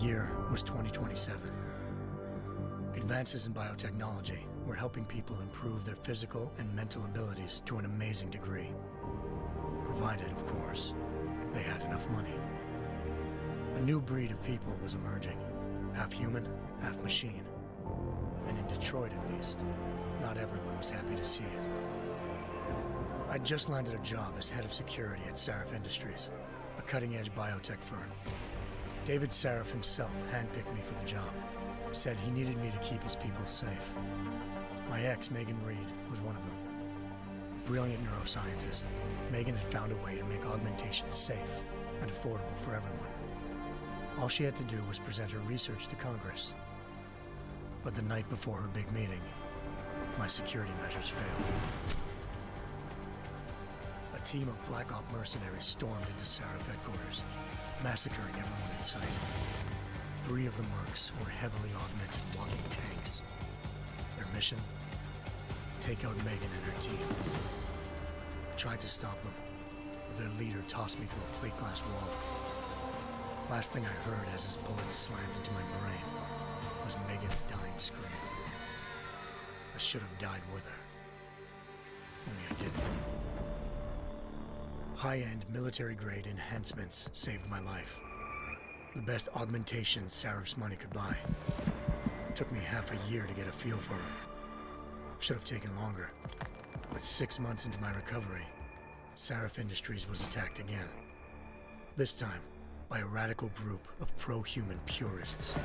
year was 2027. Advances in biotechnology were helping people improve their physical and mental abilities to an amazing degree. Provided, of course, they had enough money. A new breed of people was emerging, half human, half machine. And in Detroit, at least, not everyone was happy to see it. I'd just landed a job as head of security at Sarif Industries, a cutting-edge biotech firm. David Sarif himself handpicked me for the job, said he needed me to keep his people safe. My ex, Megan Reed, was one of them. Brilliant neuroscientist, Megan had found a way to make augmentation safe and affordable for everyone. All she had to do was present her research to Congress. But the night before her big meeting, my security measures failed. A team of Black Op mercenaries stormed into Sarif headquarters, massacring everyone in sight. 3 of the mercs were heavily augmented walking tanks. Their mission? Take out Megan and her team. I tried to stop them, but their leader tossed me through a plate glass wall. Last thing I heard as his bullets slammed into my brain was Megan's dying scream. I should have died with her. Only I didn't. High-end military-grade enhancements saved my life. The best augmentation Sarif's money could buy. It took me half a year to get a feel for her. Should have taken longer. But 6 months into my recovery, Sarif Industries was attacked again. This time, by a radical group of pro-human purists.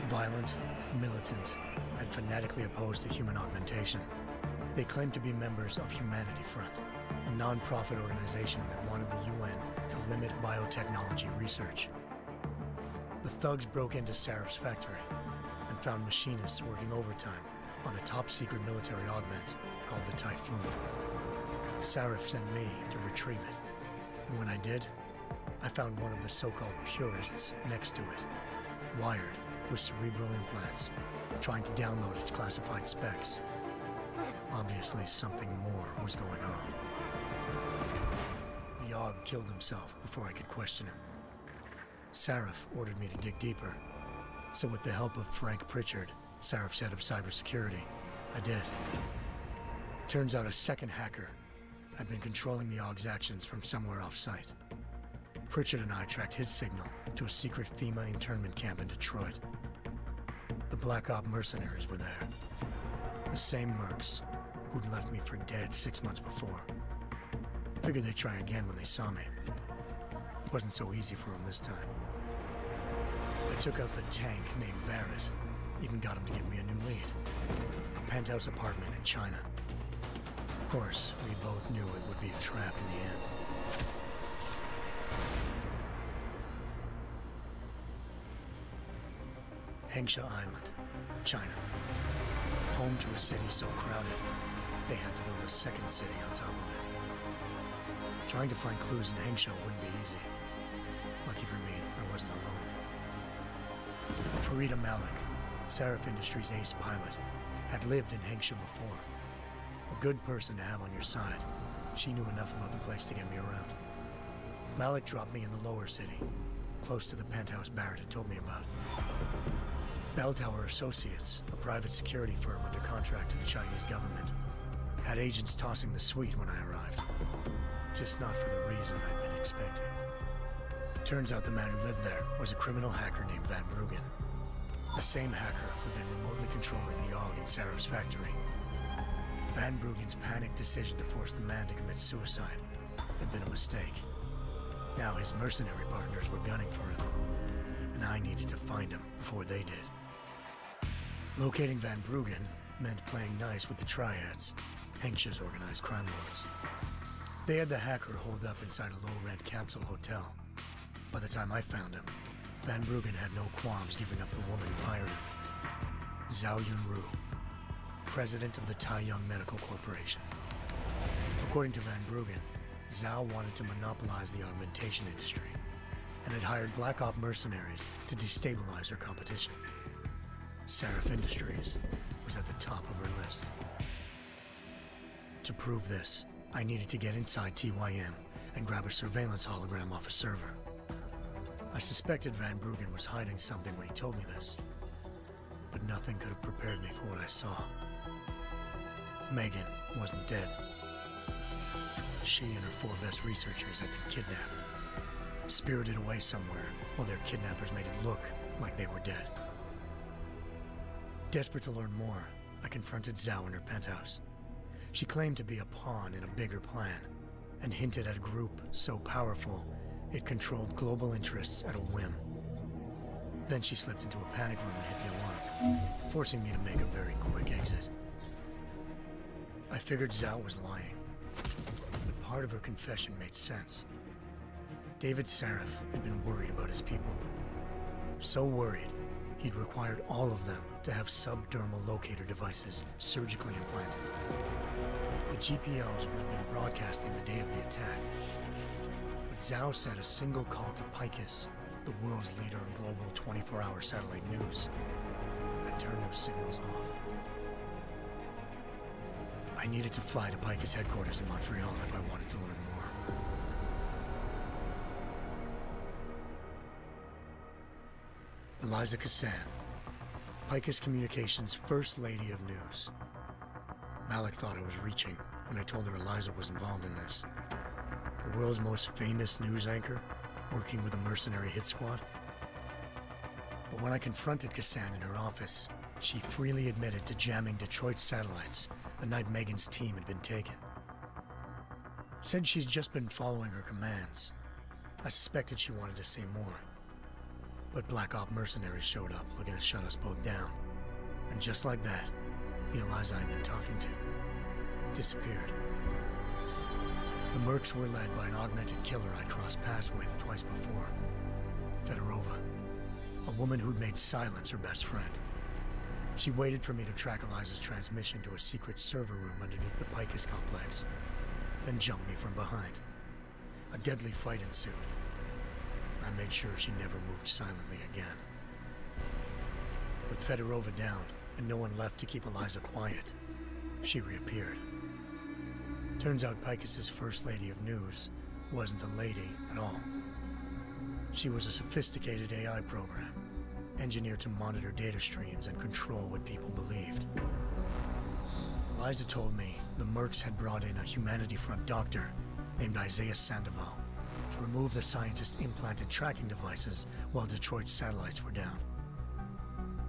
Violent, militant, and fanatically opposed to human augmentation. They claimed to be members of Humanity Front, a non-profit organization that wanted the UN to limit biotechnology research. The thugs broke into Sarif's factory and found machinists working overtime on a top-secret military augment called the Typhoon. Sarif sent me to retrieve it, and when I did, I found one of the so-called purists next to it, wired with cerebral implants, trying to download its classified specs. Obviously, something more was going on. The AUG killed himself before I could question him. Sarif ordered me to dig deeper, so with the help of Frank Pritchard, Sarif's head of cybersecurity, I did. Turns out a second hacker had been controlling the AUG's actions from somewhere off-site. Pritchard and I tracked his signal to a secret FEMA internment camp in Detroit. The Black Op mercenaries were there. The same mercs who'd left me for dead 6 months before. Figured they'd try again when they saw me. It wasn't so easy for them this time. I took out the tank named Barrett, even got him to give me a new lead. A penthouse apartment in China. Of course, we both knew it would be a trap in the end. Hengsha Island, China. Home to a city so crowded, they had to build a second city on top of it. Trying to find clues in Hengsha wouldn't be easy. Lucky for me, I wasn't alone. Farida Malik, Sarif Industries' ace pilot, had lived in Hengsha before. A good person to have on your side. She knew enough about the place to get me around. Malik dropped me in the lower city, close to the penthouse Barrett had told me about. Bell Tower Associates, a private security firm under contract to the Chinese government, had agents tossing the suite when I arrived. Just not for the reason I'd been expecting. Turns out the man who lived there was a criminal hacker named Van Bruggen. The same hacker who'd been remotely controlling the AUG in Sarif's factory. Van Bruggen's panicked decision to force the man to commit suicide had been a mistake. Now his mercenary partners were gunning for him, and I needed to find him before they did. Locating Van Bruggen meant playing nice with the Triads, Hengsha's organized crime lords. They had the hacker holed up inside a low-rent capsule hotel. By the time I found him, Van Bruggen had no qualms giving up the woman who hired him. Zhao Yunru, president of the Taiyang Medical Corporation. According to Van Bruggen, Zhao wanted to monopolize the augmentation industry and had hired Black Op mercenaries to destabilize her competition. Sarif Industries was at the top of her list. To prove this, I needed to get inside TYM and grab a surveillance hologram off a server. I suspected Van Bruggen was hiding something when he told me this, but nothing could have prepared me for what I saw. Megan wasn't dead. She and her 4 best researchers had been kidnapped, spirited away somewhere while their kidnappers made it look like they were dead. Desperate to learn more, I confronted Zhao in her penthouse. She claimed to be a pawn in a bigger plan, and hinted at a group so powerful it controlled global interests at a whim. Then she slipped into a panic room and hit the alarm, forcing me to make a very quick exit. I figured Zhao was lying, but part of her confession made sense. David Sarif had been worried about his people. So worried, he'd required all of them to have subdermal locator devices surgically implanted. The GPLs would have been broadcasting the day of the attack. But Zhao said a single call to Picus, the world's leader in global 24-hour satellite news, had turned those signals off. I needed to fly to Picus headquarters in Montreal if I wanted to learn more. Eliza Cassan, Picus Communications' First Lady of News. Malik thought I was reaching when I told her Eliza was involved in this. The world's most famous news anchor, working with a mercenary hit squad. But when I confronted Cassan in her office, she freely admitted to jamming Detroit's satellites the night Megan's team had been taken. Said she's just been following her commands. I suspected she wanted to say more. But Black Op mercenaries showed up looking to shut us both down. And just like that, the Eliza I'd been talking to disappeared. The Mercs were led by an augmented killer I crossed paths with twice before, Fedorova, a woman who'd made silence her best friend. She waited for me to track Eliza's transmission to a secret server room underneath the Picus complex, then jumped me from behind. A deadly fight ensued. I made sure she never moved silently again. With Fedorova down, and no one left to keep Eliza quiet, she reappeared. Turns out Picus's First Lady of News wasn't a lady at all. She was a sophisticated AI program, engineered to monitor data streams and control what people believed. Eliza told me the Mercs had brought in a Humanity Front doctor named Isaiah Sandoval to remove the scientist's implanted tracking devices while Detroit's satellites were down.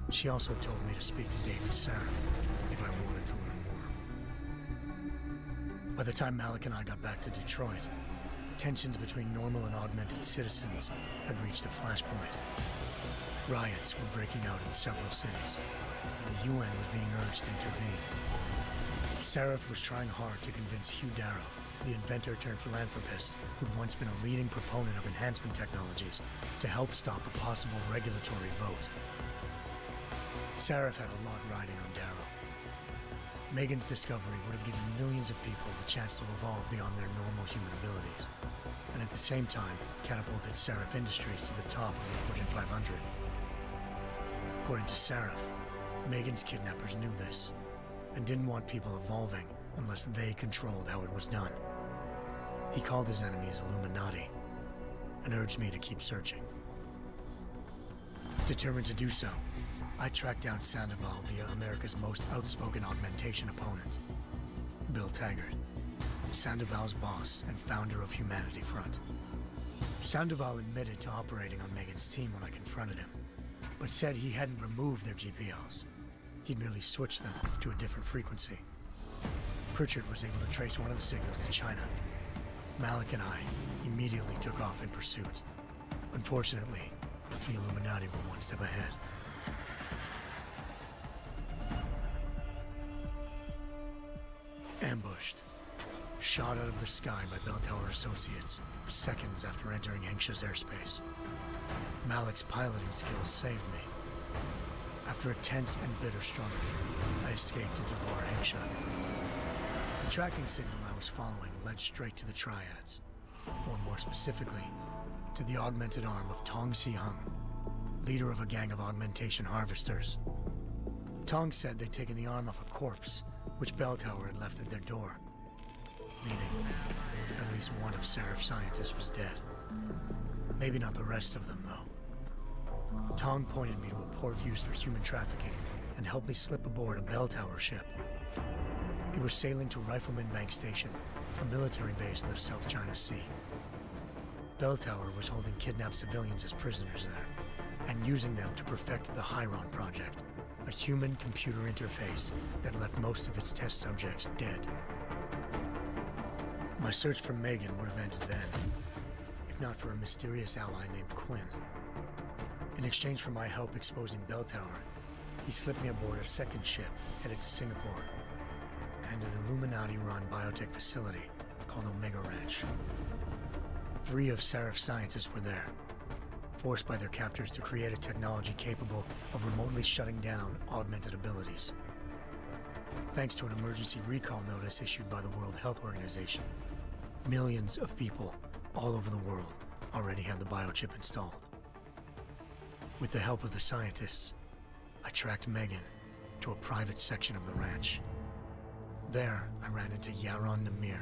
She also told me to speak to David Sarif if I wanted to learn more. By the time Malik and I got back to Detroit, tensions between normal and augmented citizens had reached a flashpoint. Riots were breaking out in several cities, and the UN was being urged to intervene. Sarif was trying hard to convince Hugh Darrow, the inventor-turned-philanthropist who'd once been a leading proponent of enhancement technologies, to help stop a possible regulatory vote. Sarif had a lot riding on Darrow. Megan's discovery would have given millions of people the chance to evolve beyond their normal human abilities, and at the same time catapulted Sarif Industries to the top of the Fortune 500. According to Sarif, Megan's kidnappers knew this, and didn't want people evolving unless they controlled how it was done. He called his enemies Illuminati, and urged me to keep searching. Determined to do so, I tracked down Sandoval via America's most outspoken augmentation opponent, Bill Taggart, Sandoval's boss and founder of Humanity Front. Sandoval admitted to operating on Megan's team when I confronted him, but said he hadn't removed their GPLs. He'd merely switched them to a different frequency. Pritchard was able to trace one of the signals to China. Malik and I immediately took off in pursuit. Unfortunately, the Illuminati were one step ahead. Ambushed. Shot out of the sky by Bell Tower Associates, seconds after entering Hengsha's airspace. Malik's piloting skills saved me. After a tense and bitter struggle, I escaped into Lower Hengsha. The tracking signal I was following led straight to the Triads, or more specifically, to the augmented arm of Tong Si-hung, leader of a gang of augmentation harvesters. Tong said they'd taken the arm off a corpse, which Bell Tower had left at their door, meaning at least one of Sarif's scientists was dead. Maybe not the rest of them, though. Tong pointed me to a port used for human trafficking and helped me slip aboard a bell tower ship. It was sailing to Rifleman Bank Station, a military base in the South China Sea. Bell Tower was holding kidnapped civilians as prisoners there, and using them to perfect the Hyron Project, a human-computer interface that left most of its test subjects dead. My search for Megan would have ended then, if not for a mysterious ally named Quinn. In exchange for my help exposing Bell Tower, he slipped me aboard a second ship headed to Singapore and an Illuminati-run biotech facility called Omega Ranch. 3 of Seraph's scientists were there, forced by their captors to create a technology capable of remotely shutting down augmented abilities. Thanks to an emergency recall notice issued by the World Health Organization, millions of people all over the world already had the biochip installed. With the help of the scientists, I tracked Megan to a private section of the ranch. There, I ran into Yaron Namir,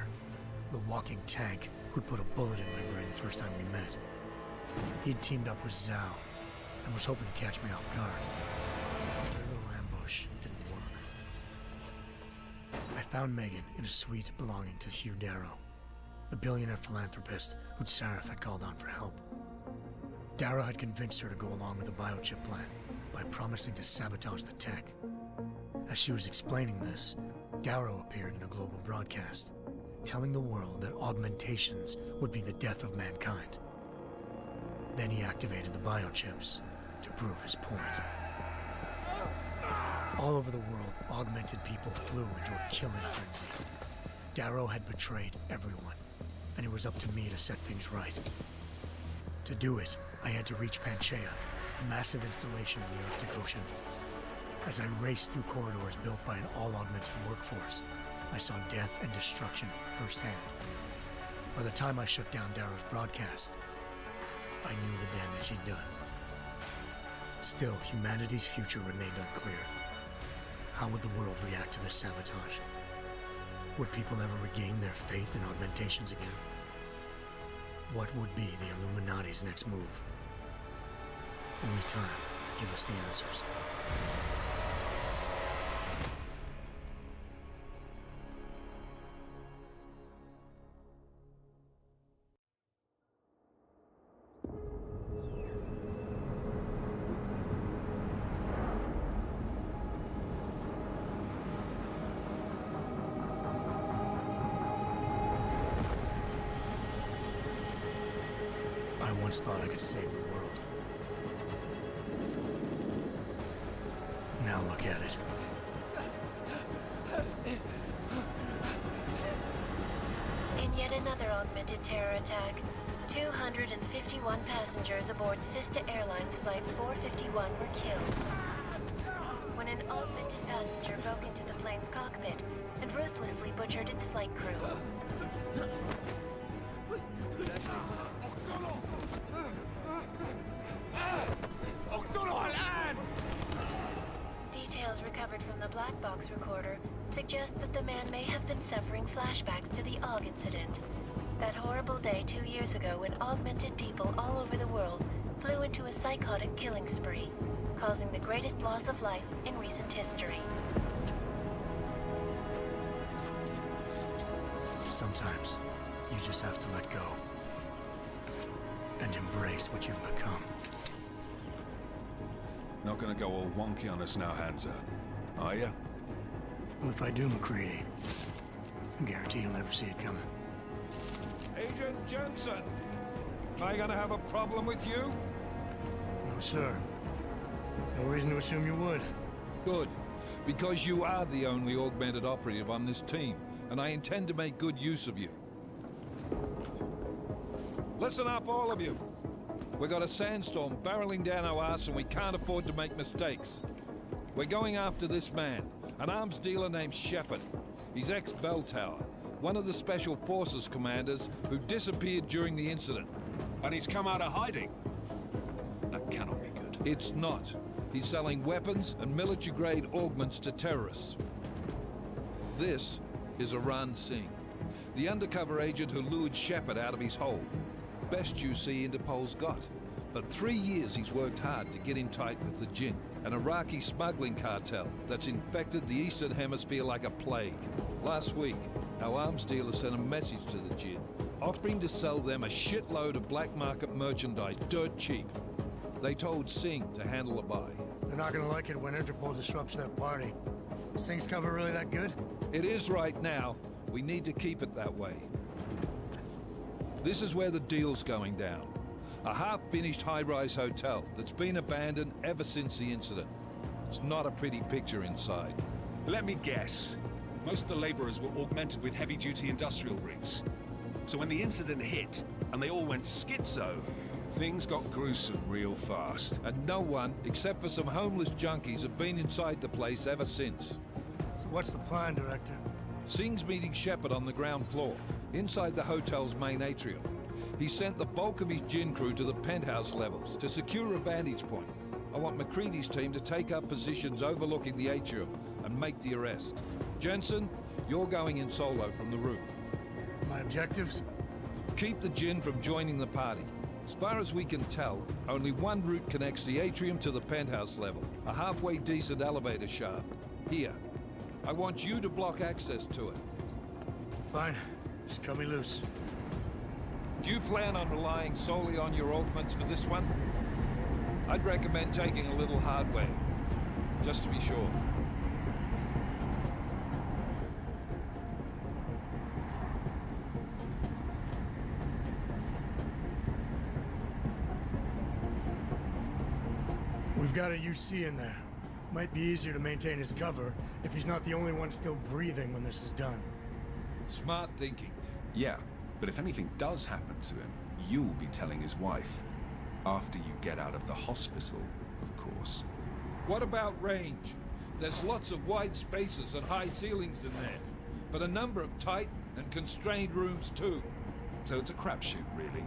the walking tank who'd put a bullet in my brain the first time we met. He'd teamed up with Zhao and was hoping to catch me off guard. Their little ambush didn't work. I found Megan in a suite belonging to Hugh Darrow, the billionaire philanthropist who'd Seraph had called on for help. Darrow had convinced her to go along with the biochip plan by promising to sabotage the tech. As she was explaining this, Darrow appeared in a global broadcast, telling the world that augmentations would be the death of mankind. Then he activated the biochips to prove his point. All over the world, augmented people flew into a killing frenzy. Darrow had betrayed everyone, and it was up to me to set things right. To do it, I had to reach Panchaea, a massive installation in the Arctic Ocean. As I raced through corridors built by an all-augmented workforce, I saw death and destruction firsthand. By the time I shut down Darrow's broadcast, I knew the damage he'd done. Still, humanity's future remained unclear. How would the world react to this sabotage? Would people ever regain their faith in augmentations again? What would be the Illuminati's next move? Only time could give us the answers. I once thought I could save the world. Now look at it. In yet another augmented terror attack, 251 passengers aboard sister airlines flight 451 were killed when an augmented passenger broke into the plane's cockpit and ruthlessly butchered its flight crew. Details recovered from the black box recorder suggest that the man may have been suffering flashbacks to the AUG incident. That horrible day 2 years ago when augmented people all over the world flew into a psychotic killing spree, causing the greatest loss of life in recent history. Sometimes, you just have to let go. And embrace what you've become. Not gonna go all wonky on us now, Hansa, are you? Well, if I do, McCready, I guarantee you'll never see it coming. Agent Jensen, am I gonna have a problem with you? No, sir. No reason to assume you would. Good, because you are the only augmented operative on this team, and I intend to make good use of you. Listen up, all of you. We got a sandstorm barreling down our ass and we can't afford to make mistakes. We're going after this man, an arms dealer named Shepard. He's ex-Bell Tower, one of the Special Forces commanders who disappeared during the incident. And he's come out of hiding? That cannot be good. It's not. He's selling weapons and military-grade augments to terrorists. This is Aran Singh, the undercover agent who lured Shepard out of his hole. Best you see Interpol's got. For 3 years he's worked hard to get in tight with the Jinn, an Iraqi smuggling cartel that's infected the Eastern Hemisphere like a plague. Last week, our arms dealer sent a message to the Jinn, offering to sell them a shitload of black market merchandise dirt cheap. They told Singh to handle a buy. They're not gonna like it when Interpol disrupts their party. Sing's cover really that good? It is right now. We need to keep it that way. This is where the deal's going down. A half-finished high-rise hotel that's been abandoned ever since the incident. It's not a pretty picture inside. Let me guess. Most of the laborers were augmented with heavy-duty industrial rigs. So when the incident hit, and they all went schizo, things got gruesome real fast. And no one, except for some homeless junkies, have been inside the place ever since. So what's the plan, Director? Singh's meeting Shepard on the ground floor, inside the hotel's main atrium. He sent the bulk of his Jinn crew to the penthouse levels to secure a vantage point. I want McCready's team to take up positions overlooking the atrium and make the arrest. Jensen, you're going in solo from the roof. My objectives? Keep the Jinn from joining the party. As far as we can tell, only one route connects the atrium to the penthouse level, a halfway decent elevator shaft. Here. I want you to block access to it. Fine. Just cut me loose. Do you plan on relying solely on your ultimates for this one? I'd recommend taking a little hardware, just to be sure. We've got a UC in there. Might be easier to maintain his cover if he's not the only one still breathing when this is done. Smart thinking. Yeah, but if anything does happen to him, you'll be telling his wife. After you get out of the hospital, of course. What about range? There's lots of wide spaces and high ceilings in there, but a number of tight and constrained rooms too. So it's a crapshoot, really.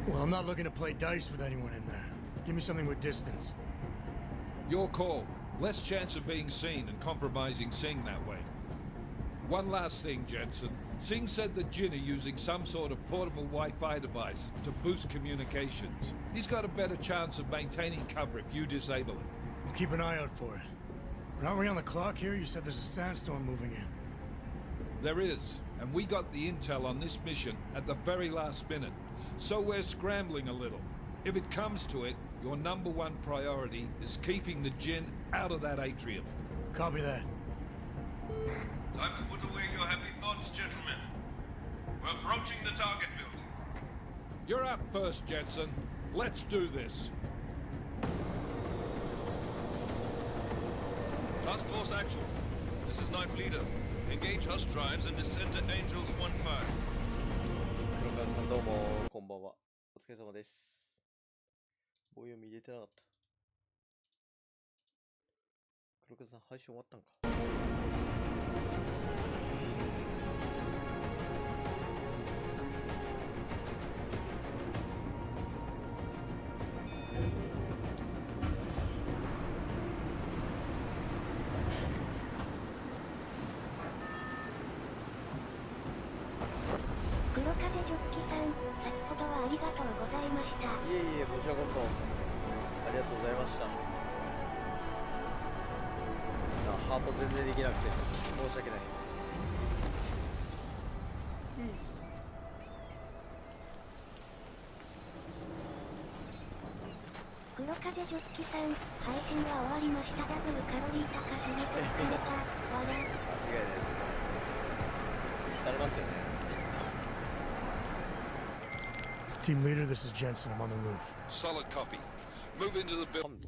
Well, I'm not looking to play dice with anyone in there. Give me something with distance. Your call. Less chance of being seen and compromising Singh that way. One last thing, Jensen. Singh said the Jinn are using some sort of portable Wi-Fi device to boost communications. He's got a better chance of maintaining cover if you disable it. We'll keep an eye out for it. But aren't we on the clock here? You said there's a sandstorm moving in. There is, and we got the intel on this mission at the very last minute. So we're scrambling a little. If it comes to it, your #1 priority is keeping the Jinn out of that atrium. Copy that. Time to put away your happy thoughts, gentlemen. We're approaching the target building. You're up first, Jensen. Let's do this. Task Force Actual. This is Knife Leader. Engage Hush drives and descend to Angels 1-5. 黒川さんどうもこんばんは。お疲れ様です。棒読み入れてなかった。黒川さん配信終わったんか。黒風ジョッキさん、先ほどはありがとうございました。いえいえ、こちらこそありがとうございました。ハート全然できなくて申し訳ない。黒風ジョッキさん、配信は終わりました。ダブルカロリー高すぎて疲れた。わら。間違いないです。疲れますよね。Team leader, this is Jensen. I'm on the roof. Solid copy. Move into the building.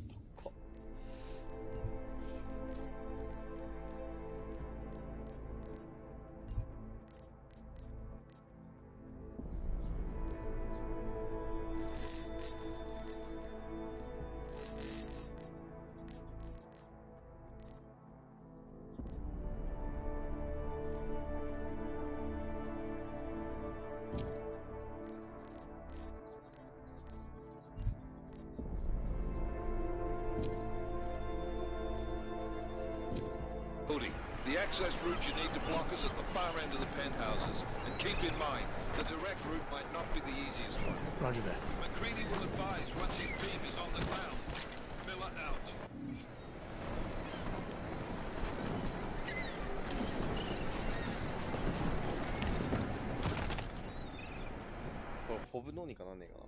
access route you need to block us at the far end of the penthouses. And keep in mind, the direct route might not be the easiest one. Roger that. McCready will advise once his team is on the ground. Miller out. これ飛ぶのにかなんねえかな。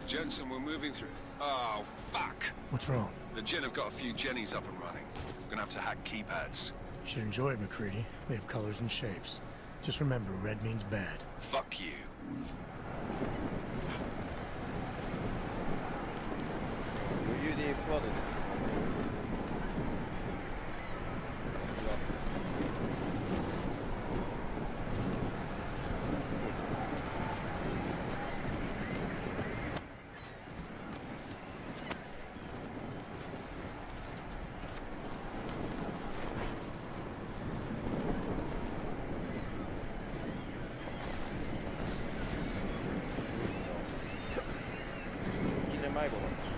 Jensen, we're moving through. Oh, fuck! What's wrong? The Gen have got a few Jennies up and running. We're gonna have to hack keypads. You should enjoy it, McCready. They have colors and shapes. Just remember, red means bad. Fuck you. 余裕で F ワードで。いきなり迷子だった。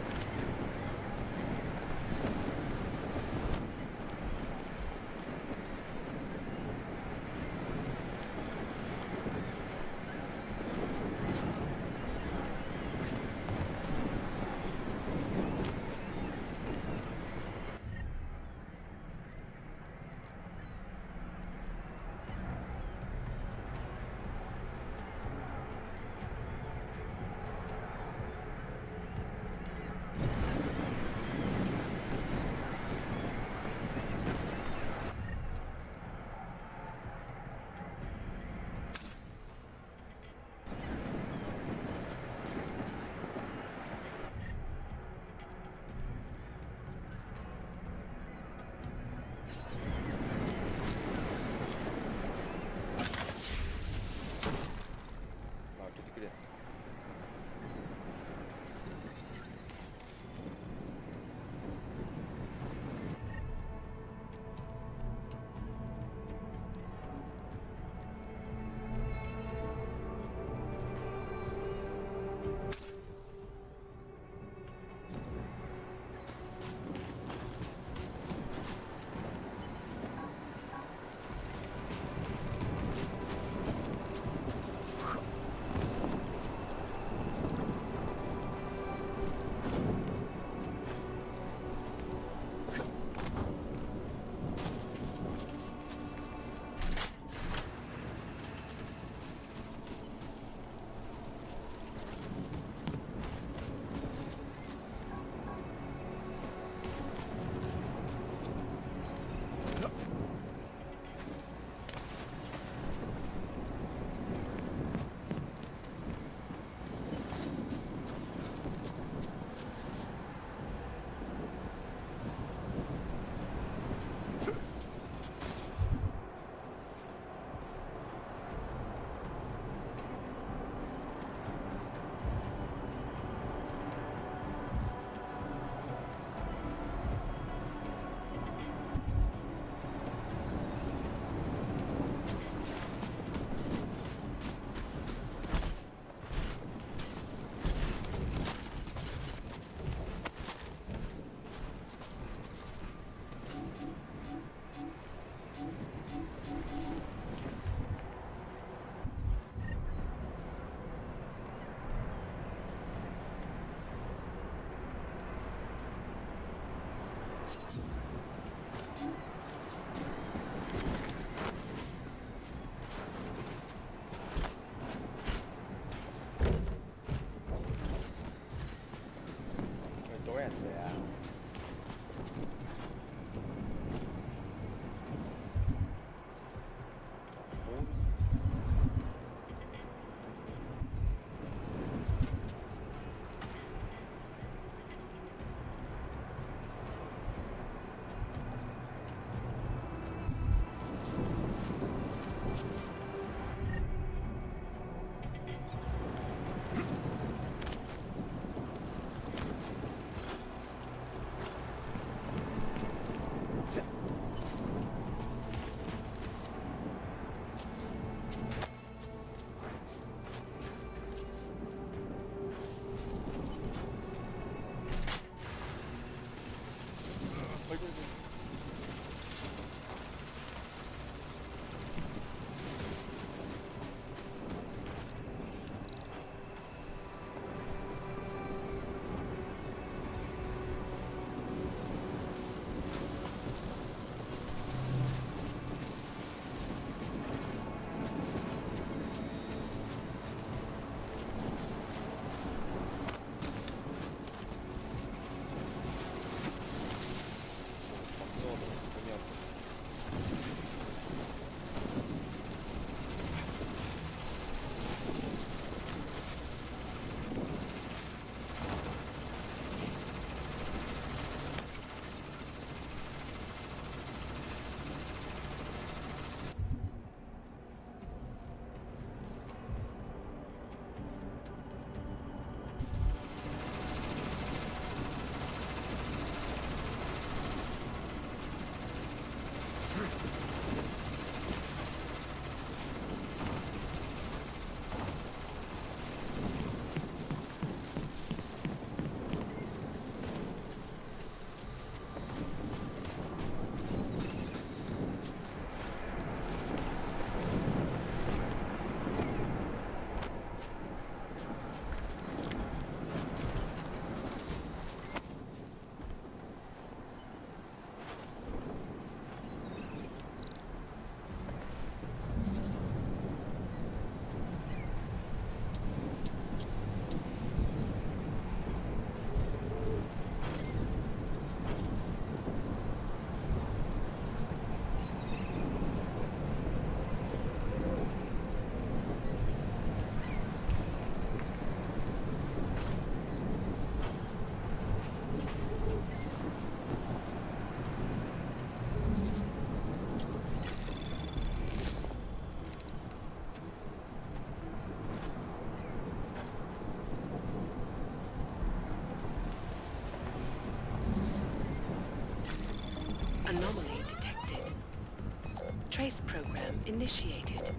Trace program initiated.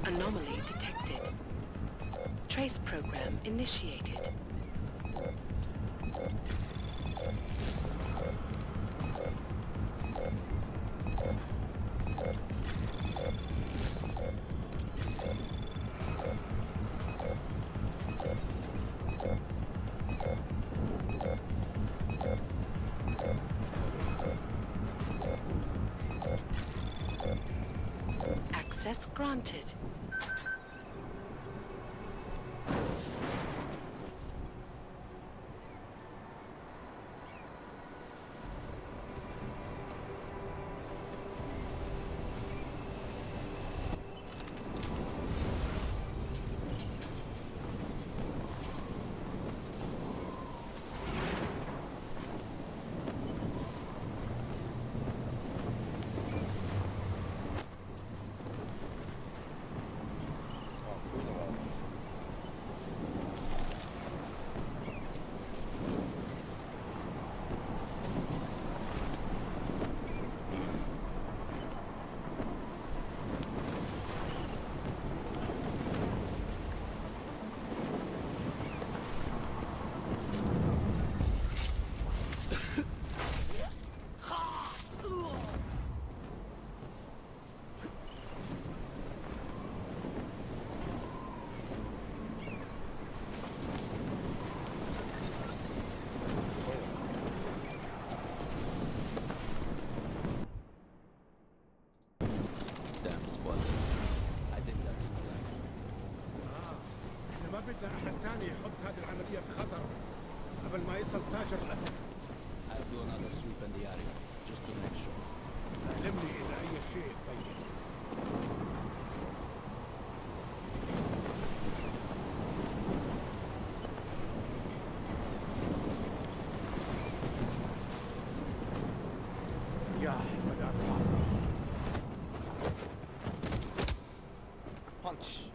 Anomaly detected. Trace program initiated. Access granted. بدنا أحد تاني يحط هذه العملية في خطر قبل ما يصل تاجر الأسد. I'll do another sweep in the area, just to make sure. علمني إذا أي شيء تبين. يا بدأت العصر. Punch.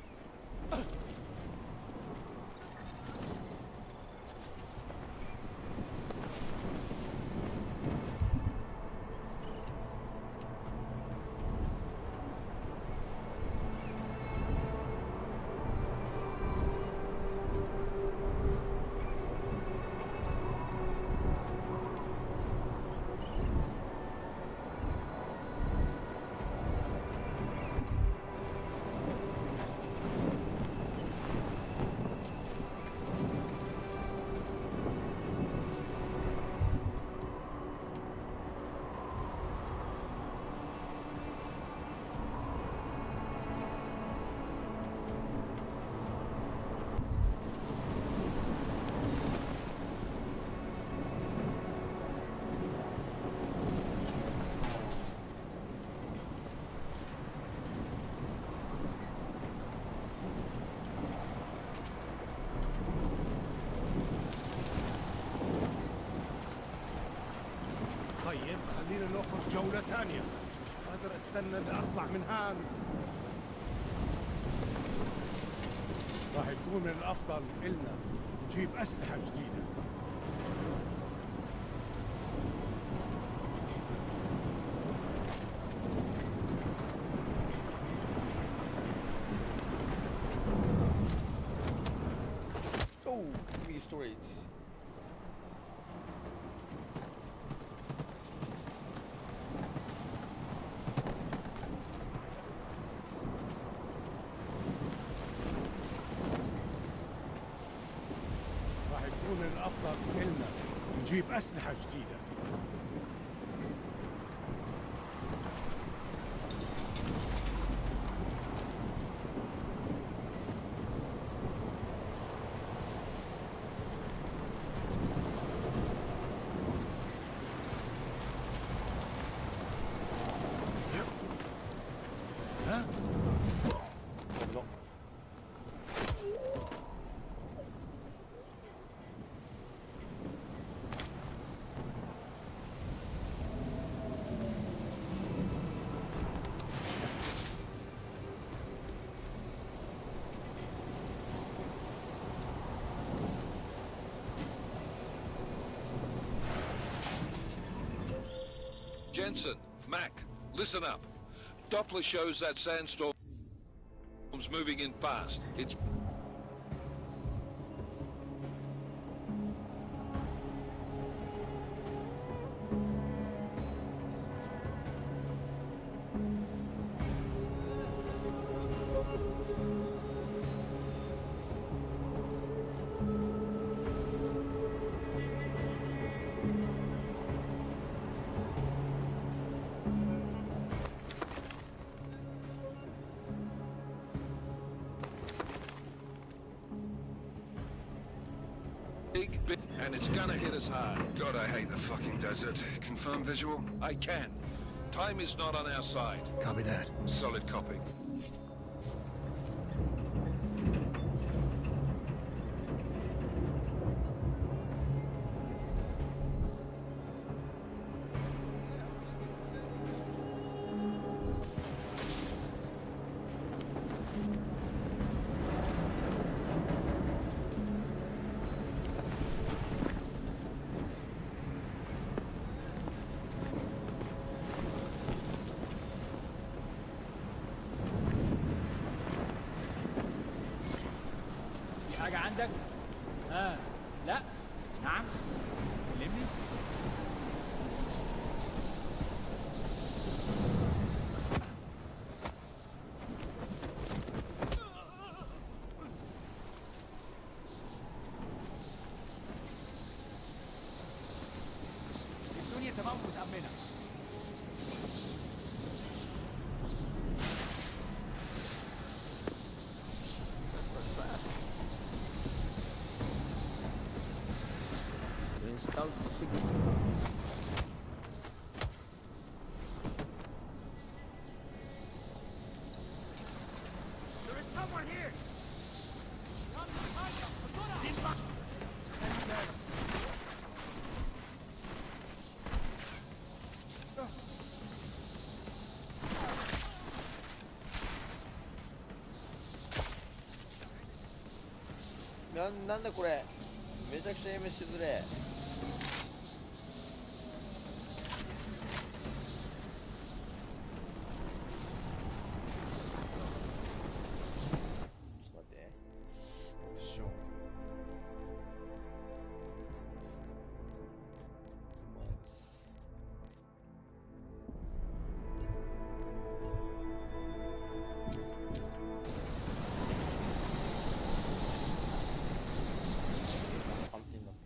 طيب خلينا ناخذ جولة ثانية. قادر استنى اطلع من هان. راح يكون من الافضل إلنا نجيب اسلحة جديدة. Oh, give me storage. راح يكون من الافضل إلنا نجيب اسلحة جديدة. No. Jensen, Mac, listen up. Doppler shows that sandstorm's moving in fast. It's big, and it's gonna hit us hard. God, I hate the fucking desert. Confirm visual? I can. Time is not on our side. Copy that. Solid copy. حاجة عندك؟ لا؟ نعم؟ كلمني؟ الدنيا تمام ومتأمنة. Install the signal. There is someone here.なんだこれ、めちゃくちゃ M しづれ。待って、オプション。完全になった。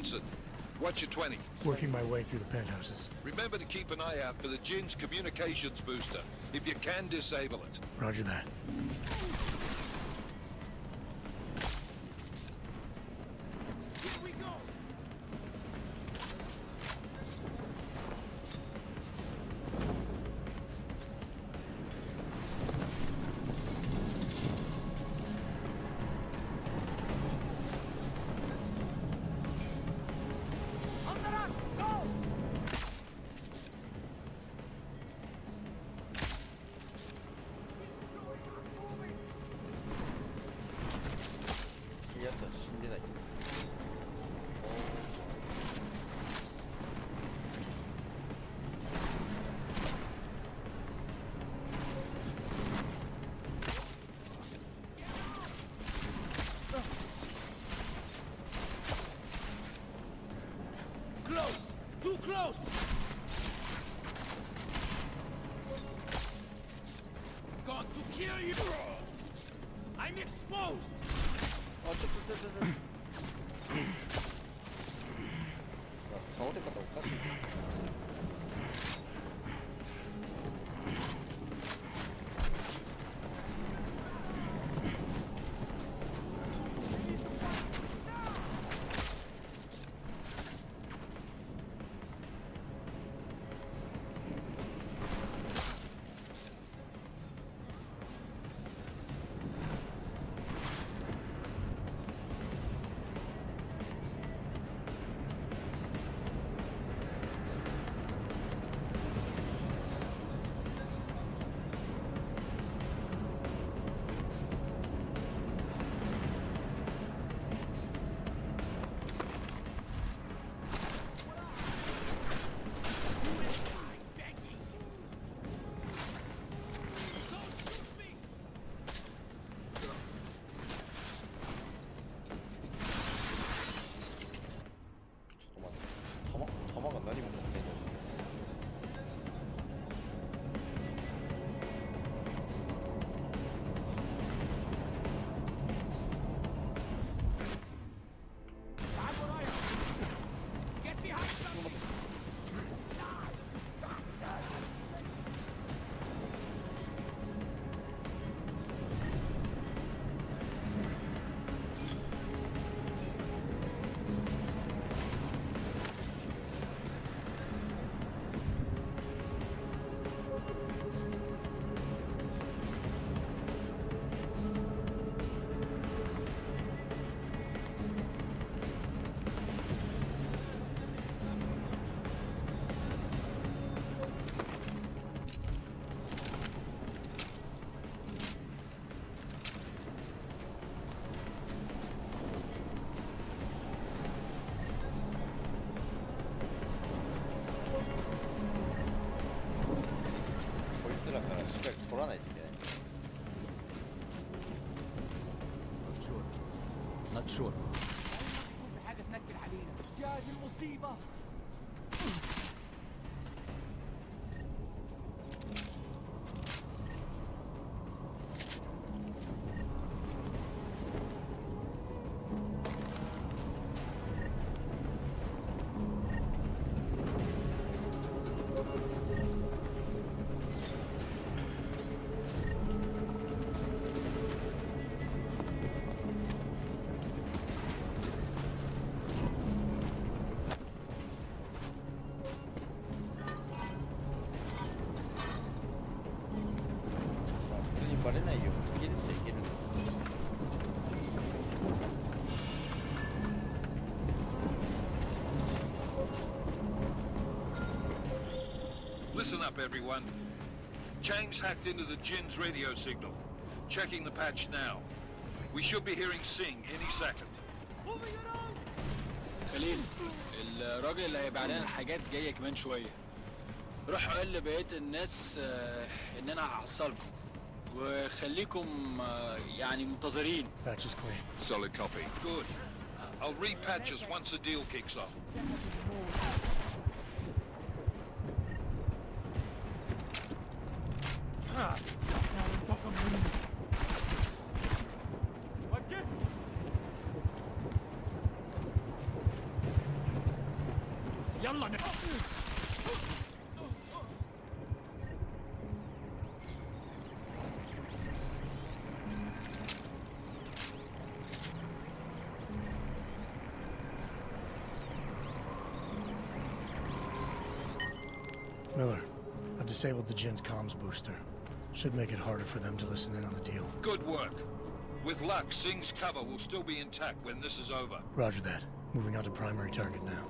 Jensen. What's your 20? Working my way through the penthouses. Remember to keep an eye out for the Jin's communications booster. If you can, disable it. Roger that. Too close! Going to kill you! I'm exposed! あ、ちょっと倒れ方おかしい。Not sure. كل حاجة تنكل علينا. يا دي المصيبة. Listen up, everyone. Chang's hacked into the Jin's radio signal. Checking the patch now. We should be hearing Sing any second. خليل الراجل اللي هيبقى علينا الحاجات جايه كمان شويه. روح قال لبقيه الناس ان انا هحصلكم وخليكم يعني منتظرين. Patch is clean. Solid copy. Good. I'll repatch us once the deal kicks off. Miller, I've disabled the Jin's comms booster. Should make it harder for them to listen in on the deal. Good work. With luck, Singh's cover will still be intact when this is over. Roger that. Moving on to primary target now.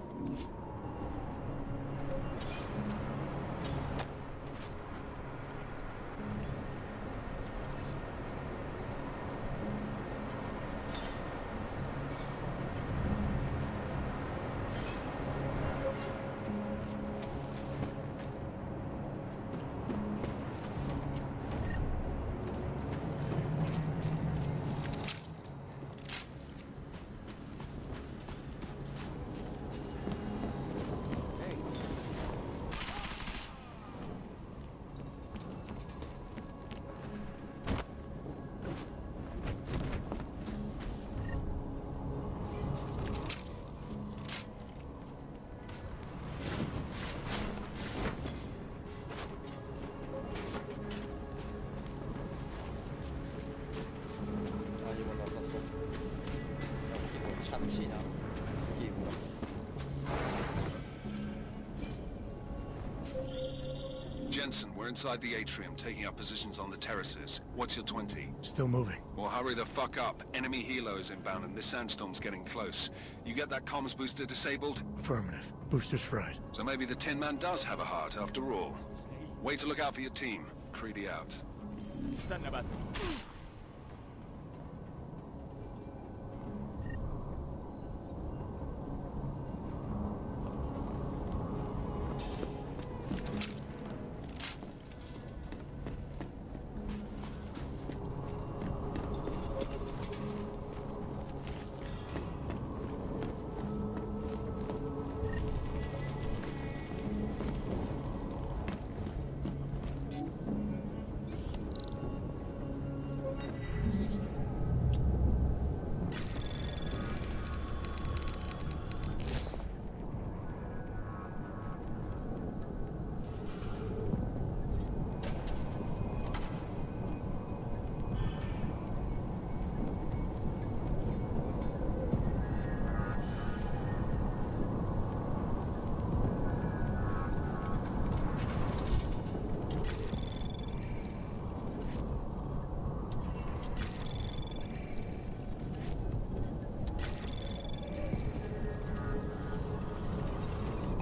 Jensen, we're inside the atrium, taking up positions on the terraces. What's your 20? Still moving. Well, hurry the fuck up. Enemy helos inbound and this sandstorm's getting close. You get that comms booster disabled? Affirmative. Booster's fried. So maybe the Tin Man does have a heart after all. Way to look out for your team. Creedy out.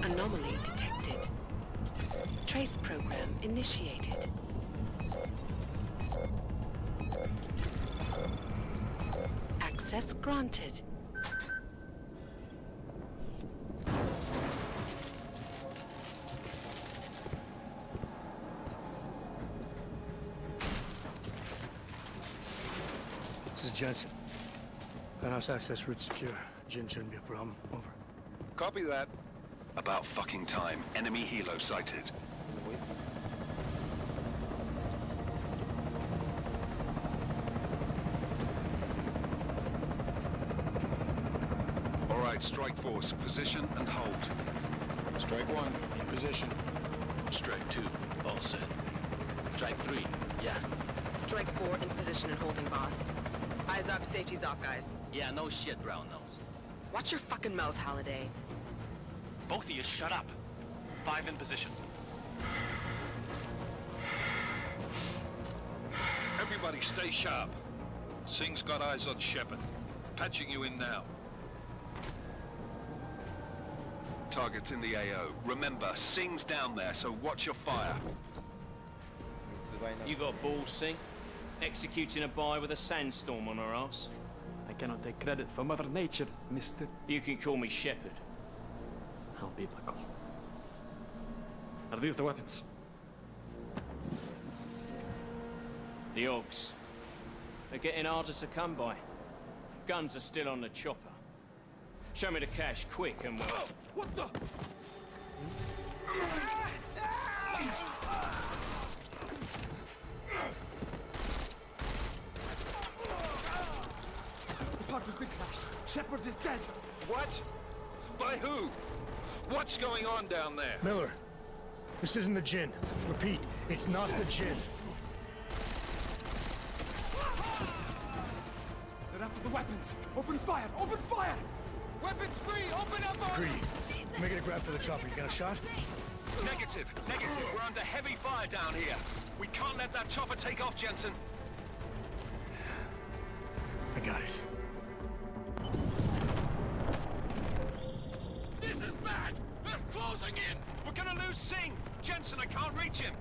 Anomaly detected. Trace program initiated. Access granted. This is Jensen. Penthouse access route secure. Jin shouldn't be a problem. Over. Copy that. About fucking time. Enemy helo sighted. All right, strike force. Position and hold. Strike 1, in position. Strike 2, all set. Strike 3, yeah. Strike 4 in position and holding, boss. Eyes up, safety's off, guys. Yeah, no shit, brown nose. Watch your fucking mouth, Halliday. Both of you, shut up. 5 in position. Everybody stay sharp. Singh's got eyes on Shepard. Patching you in now. Target's in the AO. Remember, Singh's down there, so watch your fire. You got balls, Singh? Executing a buy with a sandstorm on our ass? I cannot take credit for Mother Nature, mister. You can call me Shepard. How biblical. Are these the weapons? The Ogs. They're getting harder to come by. Guns are still on the chopper. Show me the cash quick and we'll... What the? The park has been crashed. Shepard is dead. What? By who? What's going on down there? Miller, this isn't the Jinn. Repeat, it's not the Jinn. They're after the weapons. Open fire! Open fire! Weapons free! Open up on Greedy. Making a grab for the chopper. You got a shot? Negative. We're under heavy fire down here. We can't let that chopper take off, Jensen. I got it. This is bad! They're closing in! We're gonna lose Singh! Jensen, I can't reach him!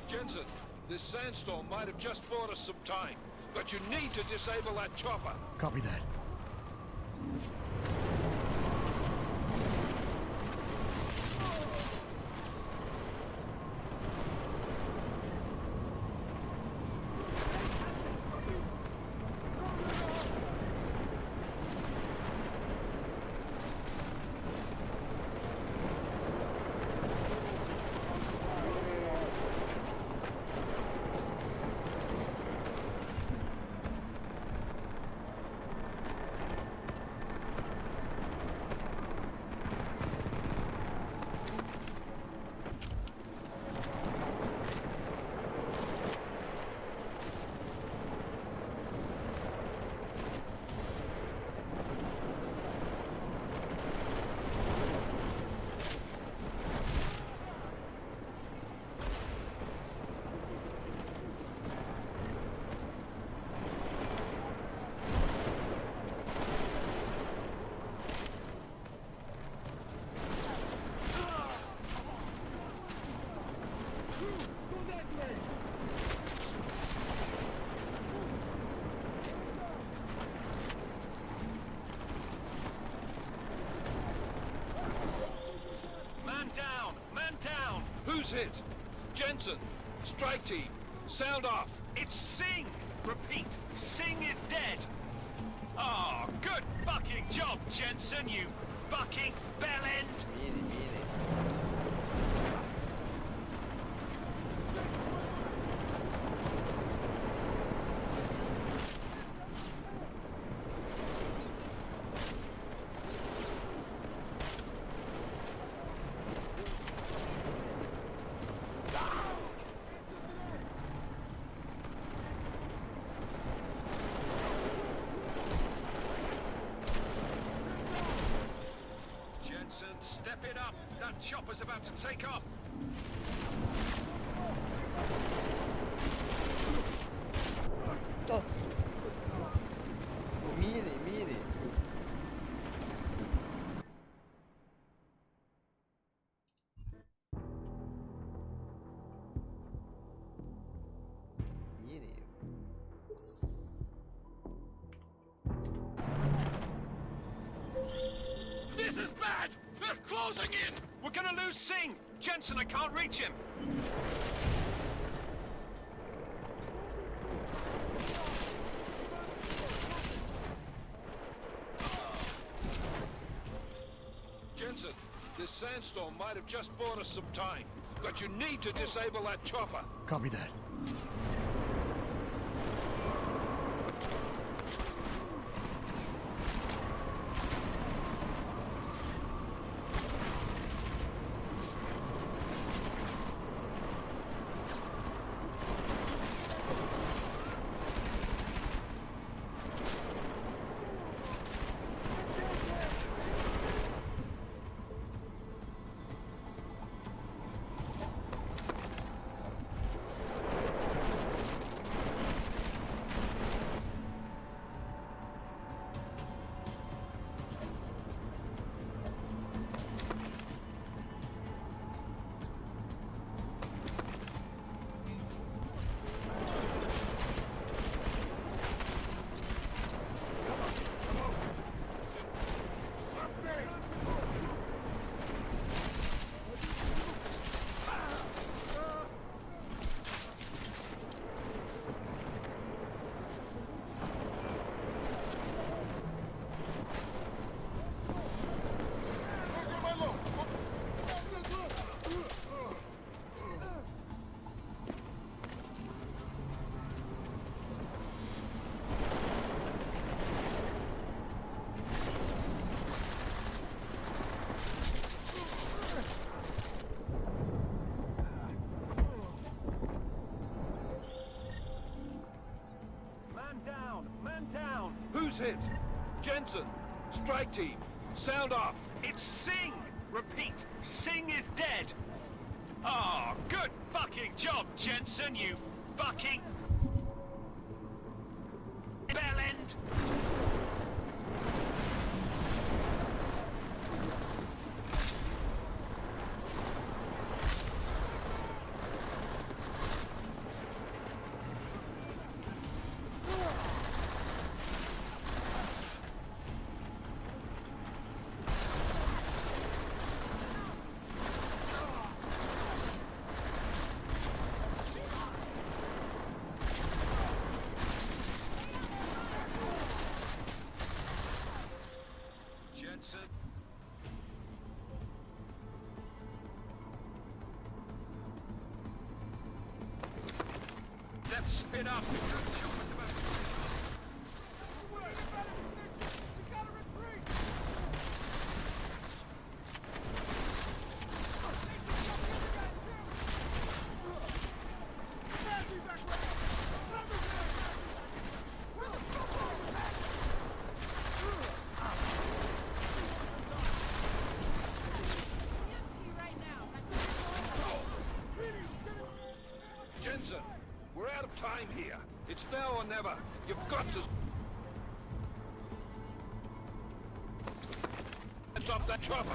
Jensen, this sandstorm might have just bought us some time, but you need to disable that chopper. Copy that. Who's hit? Jensen, strike team, sound off. It's Singh! Repeat, Singh is dead! Oh, good fucking job, Jensen, you fucking bellend! Step it up! That chopper's about to take off! Oh. Mire. This is bad! They're closing in! We're gonna lose Singh! Jensen, I can't reach him! Jensen, this sandstorm might have just bought us some time, but you need to disable that chopper. Copy that. Man down! Who's hit? Jensen! Strike team! Sound off! It's Singh! Repeat, Singh is dead! Oh, good fucking job, Jensen, you fucking... bellend! Let's spin up! Jensen! We're out of time here. It's now or never. You've got to... Stop that chopper!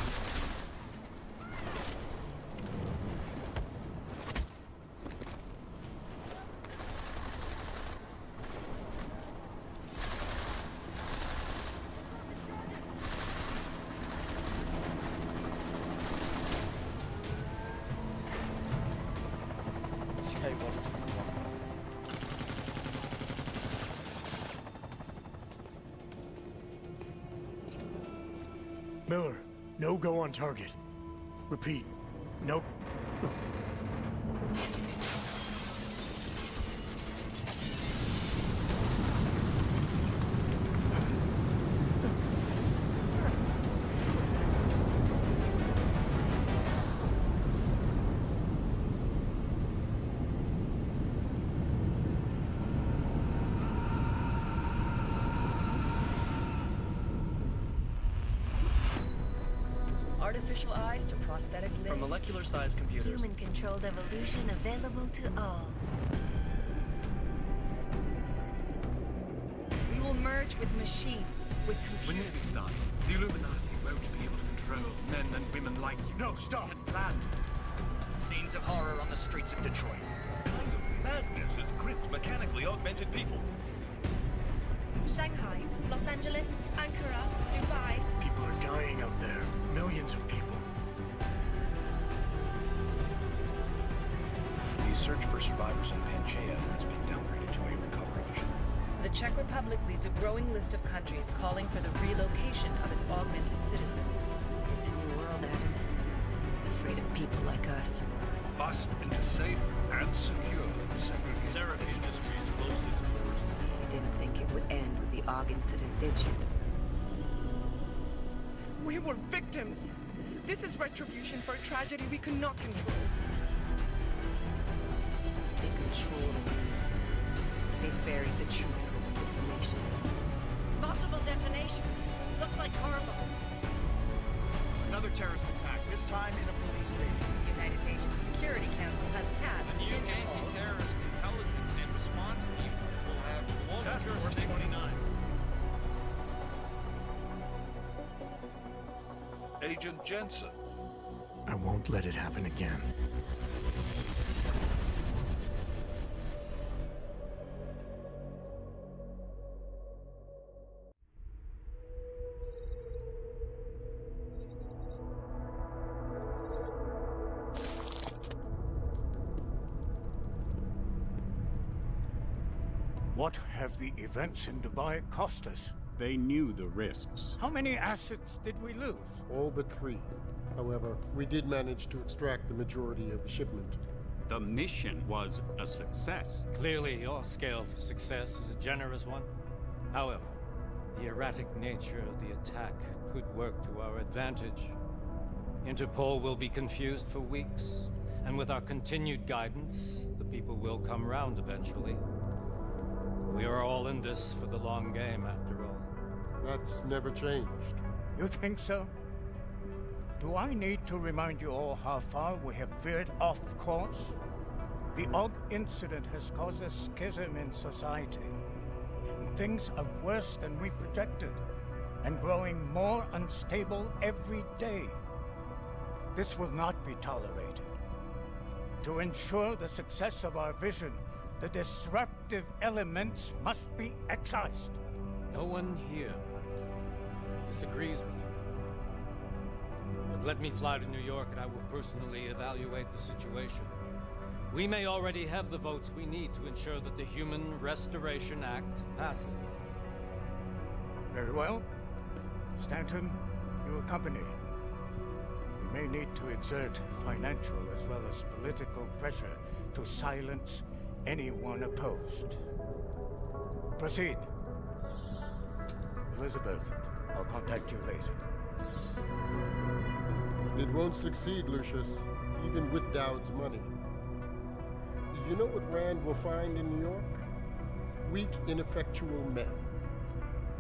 Miller, no go on target. Repeat, no... Artificial eyes to prosthetic limbs. From molecular-sized computers. Human-controlled evolution available to all. We will merge with machines, with When computers. this is done, the Illuminati won't be able to control men and women like you. No, stop! And planned. Scenes of horror on the streets of Detroit. What kind of madness has gripped mechanically augmented people? Shanghai, Los Angeles, Ankara, Dubai. People are dying out there. Millions of people. The search for survivors in Panchaea has been downgraded to a recovery mission. The Czech Republic leads a growing list of countries calling for the relocation of its augmented citizens. It's a new world, Adam. It's afraid of people like us. Bust into safe and secure Seraph Industries closed its doors. You didn't think it would end with the AUG incident, did you? We were victims. This is retribution for a tragedy we could not control. They control the news. They buried the truth with disinformation. Multiple detonations. Looks like car bombs. Another terrorist attack, this time in a police station. The United Nations Security Council has tasked The new anti-terrorist intelligence and response team will have Task Force 29. Agent Jensen. I won't let it happen again. What have the events in Dubai cost us? They knew the risks. How many assets did we lose? All but 3. However, we did manage to extract the majority of the shipment. The mission was a success. Clearly, your scale for success is a generous one. However, the erratic nature of the attack could work to our advantage. Interpol will be confused for weeks, and with our continued guidance, the people will come round eventually. We are all in this for the long game, after all. That's never changed. You think so? Do I need to remind you all how far we have veered off course? The Og incident has caused a schism in society. Things are worse than we projected, and growing more unstable every day. This will not be tolerated. To ensure the success of our vision, the disruptive elements must be excised. No one here disagrees with you. But let me fly to New York and I will personally evaluate the situation. We may already have the votes we need to ensure that the Human Restoration Act passes. Very well. Stanton, you accompany. We may need to exert financial as well as political pressure to silence anyone opposed. Proceed. Elizabeth, I'll contact you later. It won't succeed, Lucius, even with Dowd's money. You know what Rand will find in New York? Weak, ineffectual men.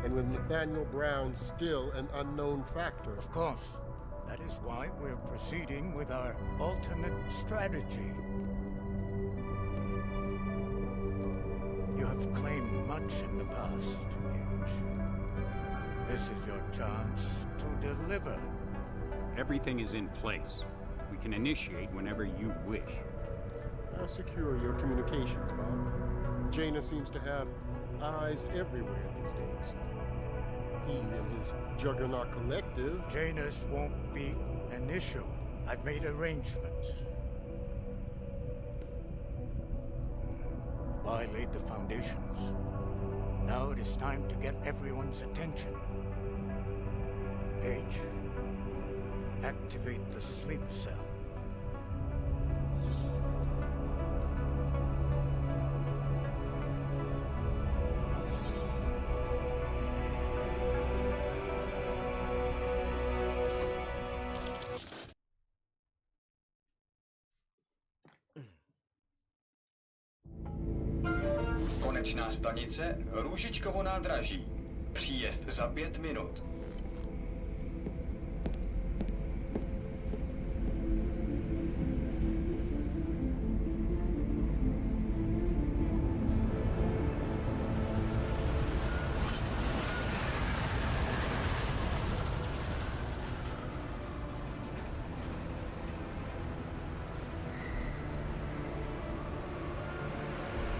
And with Nathaniel Brown still an unknown factor. Of course. That is why we're proceeding with our alternate strategy. You have claimed much in the past, Huge. This is your chance to deliver. Everything is in place. We can initiate whenever you wish. How secure are your communications, Bob? Jaina seems to have eyes everywhere these days. He and his Juggernaut Collective... Jaina's won't be an issue. I've made arrangements. I laid the foundations. Now it is time to get everyone's attention. Page, activate the sleep cell. Konečná stanice Růžičkovo nádraží. Příjezd za 5 minut.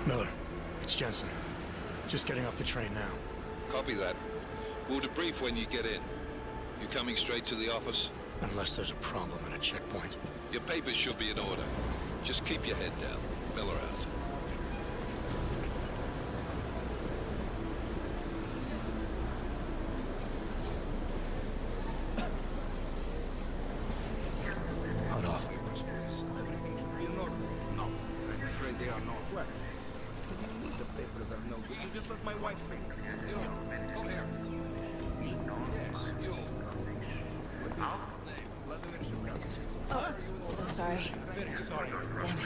Miller, it's Jensen. Just getting off the train now. Copy that. We'll debrief when you get in. You coming straight to the office? Unless there's a problem at a checkpoint. Your papers should be in order. Just keep your head down. Miller out. Hot off. No, I'm afraid they are not. What? The papers are no good. You just let my wife think. You, come here. Yes, you. Oh, so sorry. Very sorry. Damn it.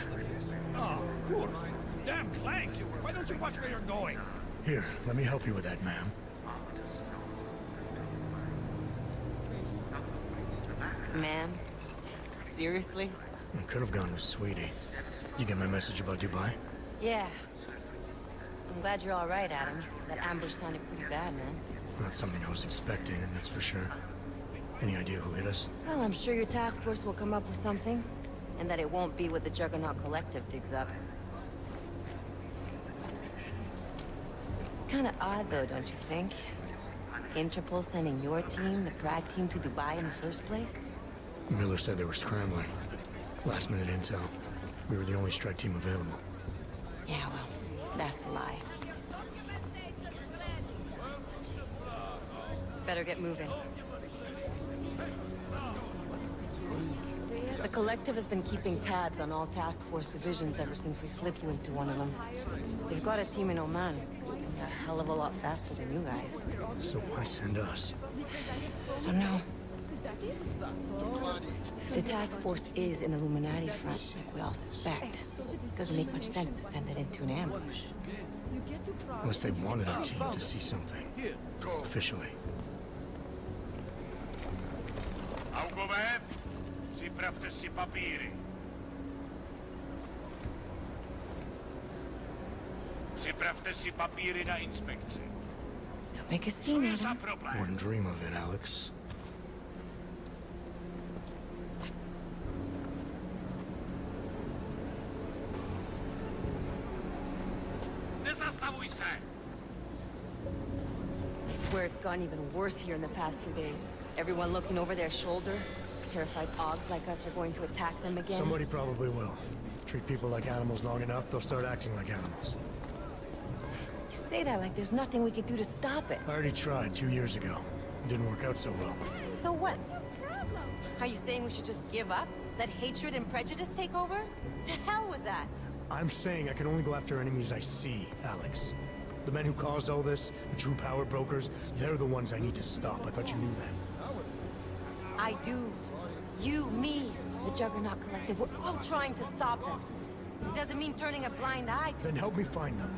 Oh, cool. Damn Clank! Why don't you watch where you're going? Here, let me help you with that, ma'am. Man? Seriously? I could have gone with Sweetie. You get my message about Dubai? Yeah. I'm glad you're all right, Adam. That ambush sounded pretty bad, man. Not something I was expecting, that's for sure. Any idea who hit us? Well, I'm sure your task force will come up with something. And that it won't be what the Juggernaut Collective digs up. Kinda odd, though, don't you think? Interpol sending your team, the Prague team, to Dubai in the first place? Miller said they were scrambling. Last minute intel. We were the only strike team available. Yeah, well, that's a lie. Better get moving. The Collective has been keeping tabs on all task force divisions ever since we slipped you into one of them. They've got a team in Oman, moving a hell of a lot faster than you guys. So why send us? I don't know. If the task force is an Illuminati front, like we all suspect, it doesn't make much sense to send it into an ambush. Unless they wanted our team to see something. Officially. Augover, připravte si papíry. Připravte si papíry na inspekci. Don't make a scene, Adam. Wouldn't dream of it, Alex. Nezastavuj se! I swear it's gotten even worse here in the past few days. Everyone looking over their shoulder. Terrified Augs like us are going to attack them again. Somebody probably will. Treat people like animals long enough, they'll start acting like animals. You say that like there's nothing we could do to stop it. I already tried 2 years ago. It didn't work out so well. So what? Are you saying we should just give up? Let hatred and prejudice take over? To hell with that! I'm saying I can only go after enemies I see, Alex. The men who caused all this, the true power brokers, they're the ones I need to stop. I thought you knew that. I do. You, me, the Juggernaut Collective, we're all trying to stop them. It doesn't mean turning a blind eye to... Then help me find them.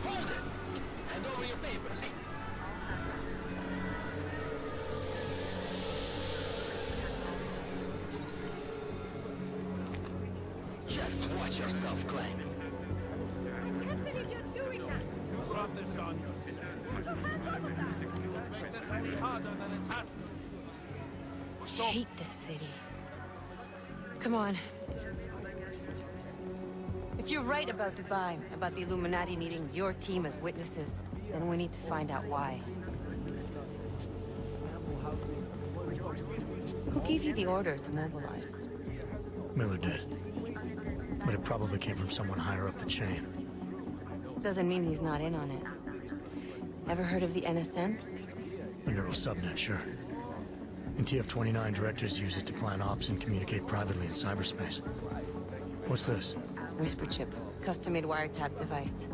Hold it! Hand over your papers. Just watch yourself, Clank. I can't believe you're doing that! You brought this on yourself. Make this any harder than it has to. I hate this city. Come on. If you're right about Dubai, about the Illuminati needing your team as witnesses, then we need to find out why. Who gave you the order to mobilize? Miller did. But it probably came from someone higher up the chain. Doesn't mean he's not in on it. Ever heard of the NSN? The neural subnet, sure. In TF-29, directors use it to plan ops and communicate privately in cyberspace. What's this? Whisper chip, custom-made wiretap device.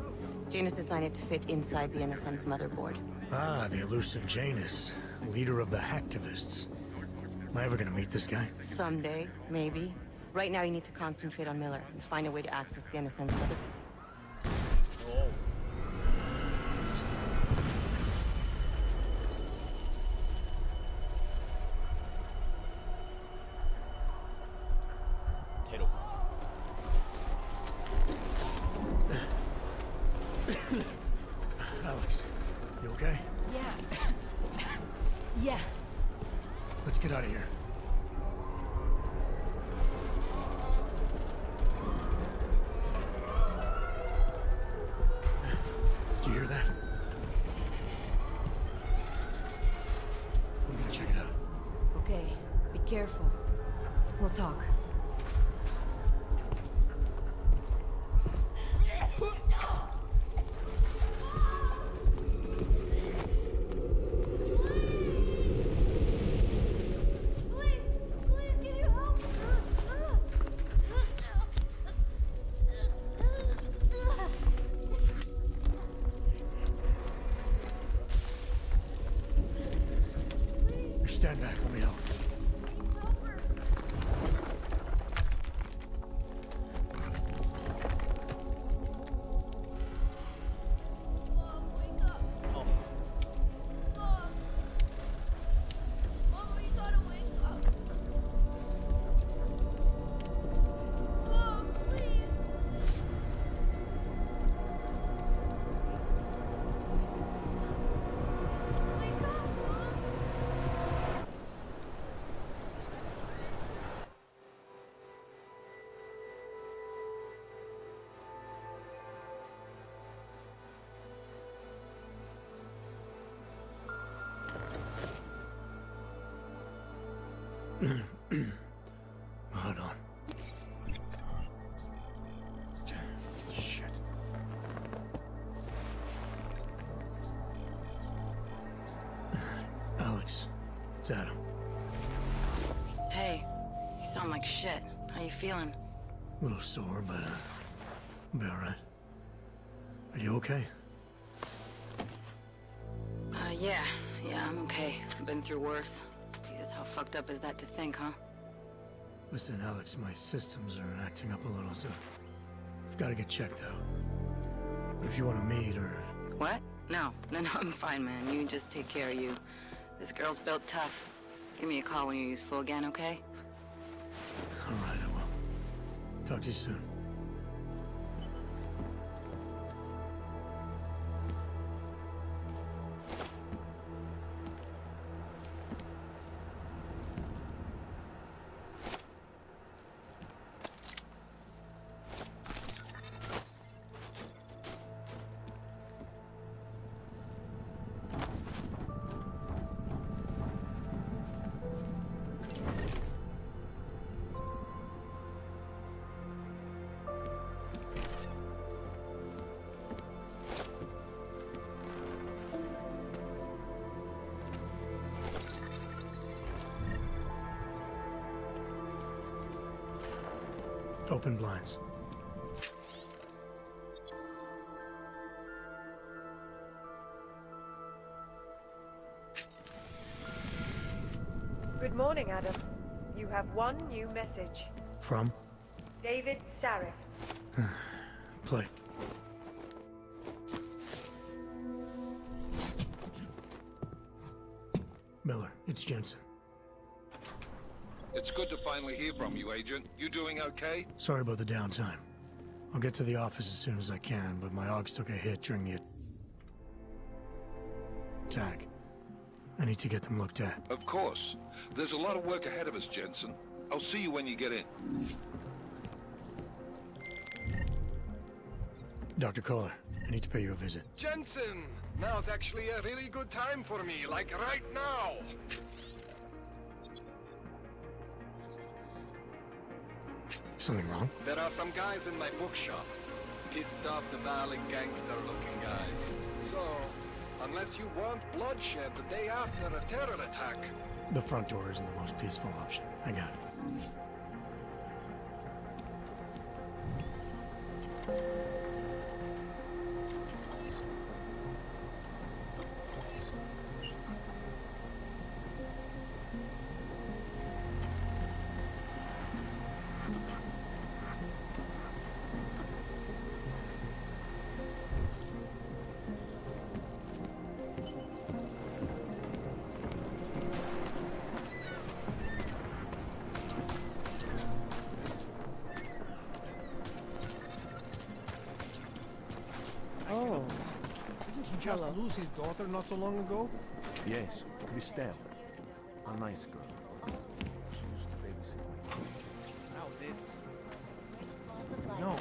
Janus designed it to fit inside the NSN's motherboard. Ah, the elusive Janus, leader of the hacktivists. Am I ever gonna meet this guy? Someday, maybe. Right now you need to concentrate on Miller and find a way to access the NSN's motherboard. Oh. Alex, you okay? Yeah. Yeah. Let's get out of here. Do you hear that? I'm gonna check it out. Okay, be careful. We'll talk. Stand back, let me help. Hold on. Shit. Alex, it's Adam. Hey, you sound like shit. How you feeling? A little sore, but I'll be alright. Are you okay? Yeah, Yeah, I'm okay. I've been through worse. Jesus, how fucked up is that to think, huh? Listen, Alex, my systems are acting up a little, so I've got to get checked out. But if you want to meet or... What? No, I'm fine, man. You just take care of you. This girl's built tough. Give me a call when you're useful again, okay? All right, I will. Talk to you soon. Open blinds. Good morning, Adam. You have one new message. From? David Sarif. Play. Miller, it's Jensen. It's good to finally hear from you, Agent. You doing okay? Sorry about the downtime. I'll get to the office as soon as I can, but my Augs took a hit during the attack. I need to get them looked at. Of course. There's a lot of work ahead of us, Jensen. I'll see you when you get in. Dr. Kohler, I need to pay you a visit. Jensen! Now's actually a really good time for me, like right now! Something wrong? There are some guys in my bookshop. Pissed off the Valley gangster-looking guys. So, unless you want bloodshed the day after a terror attack... The front door isn't the most peaceful option. I got it. Oh. Didn't he just lose his daughter not so long ago? Yes, Christelle. A nice girl. She used to babysit my kids. Now this. No,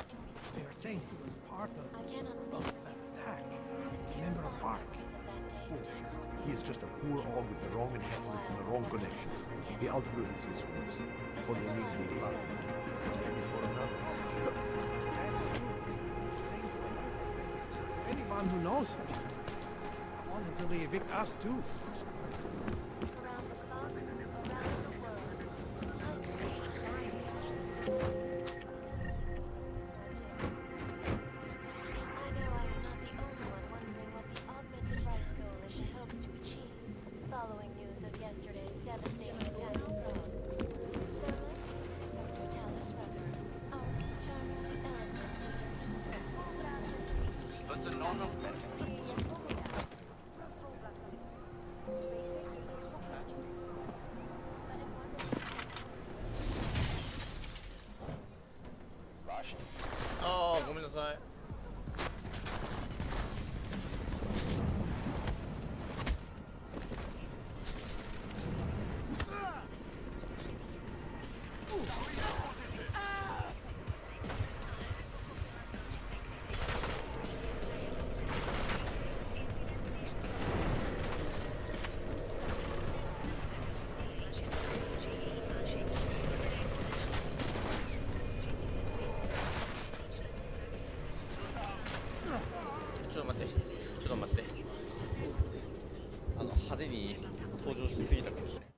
they are saying he was part of that attack. Member of ARC. Bullshit. He is just a poor og with the wrong enhancements and the wrong connections. He outgrew his usefulness. Only need to love him. For another. Anyone who knows him. On until they evict us too. Following news of yesterday's devastating attack on Prague. Dr. Talis Rucker, our charmingly eloquent leader. Was the non-augmented peoplesああ、ごめんなさい。ちょっと待って、ちょっと待って。派手に登場しすぎたかもしれない。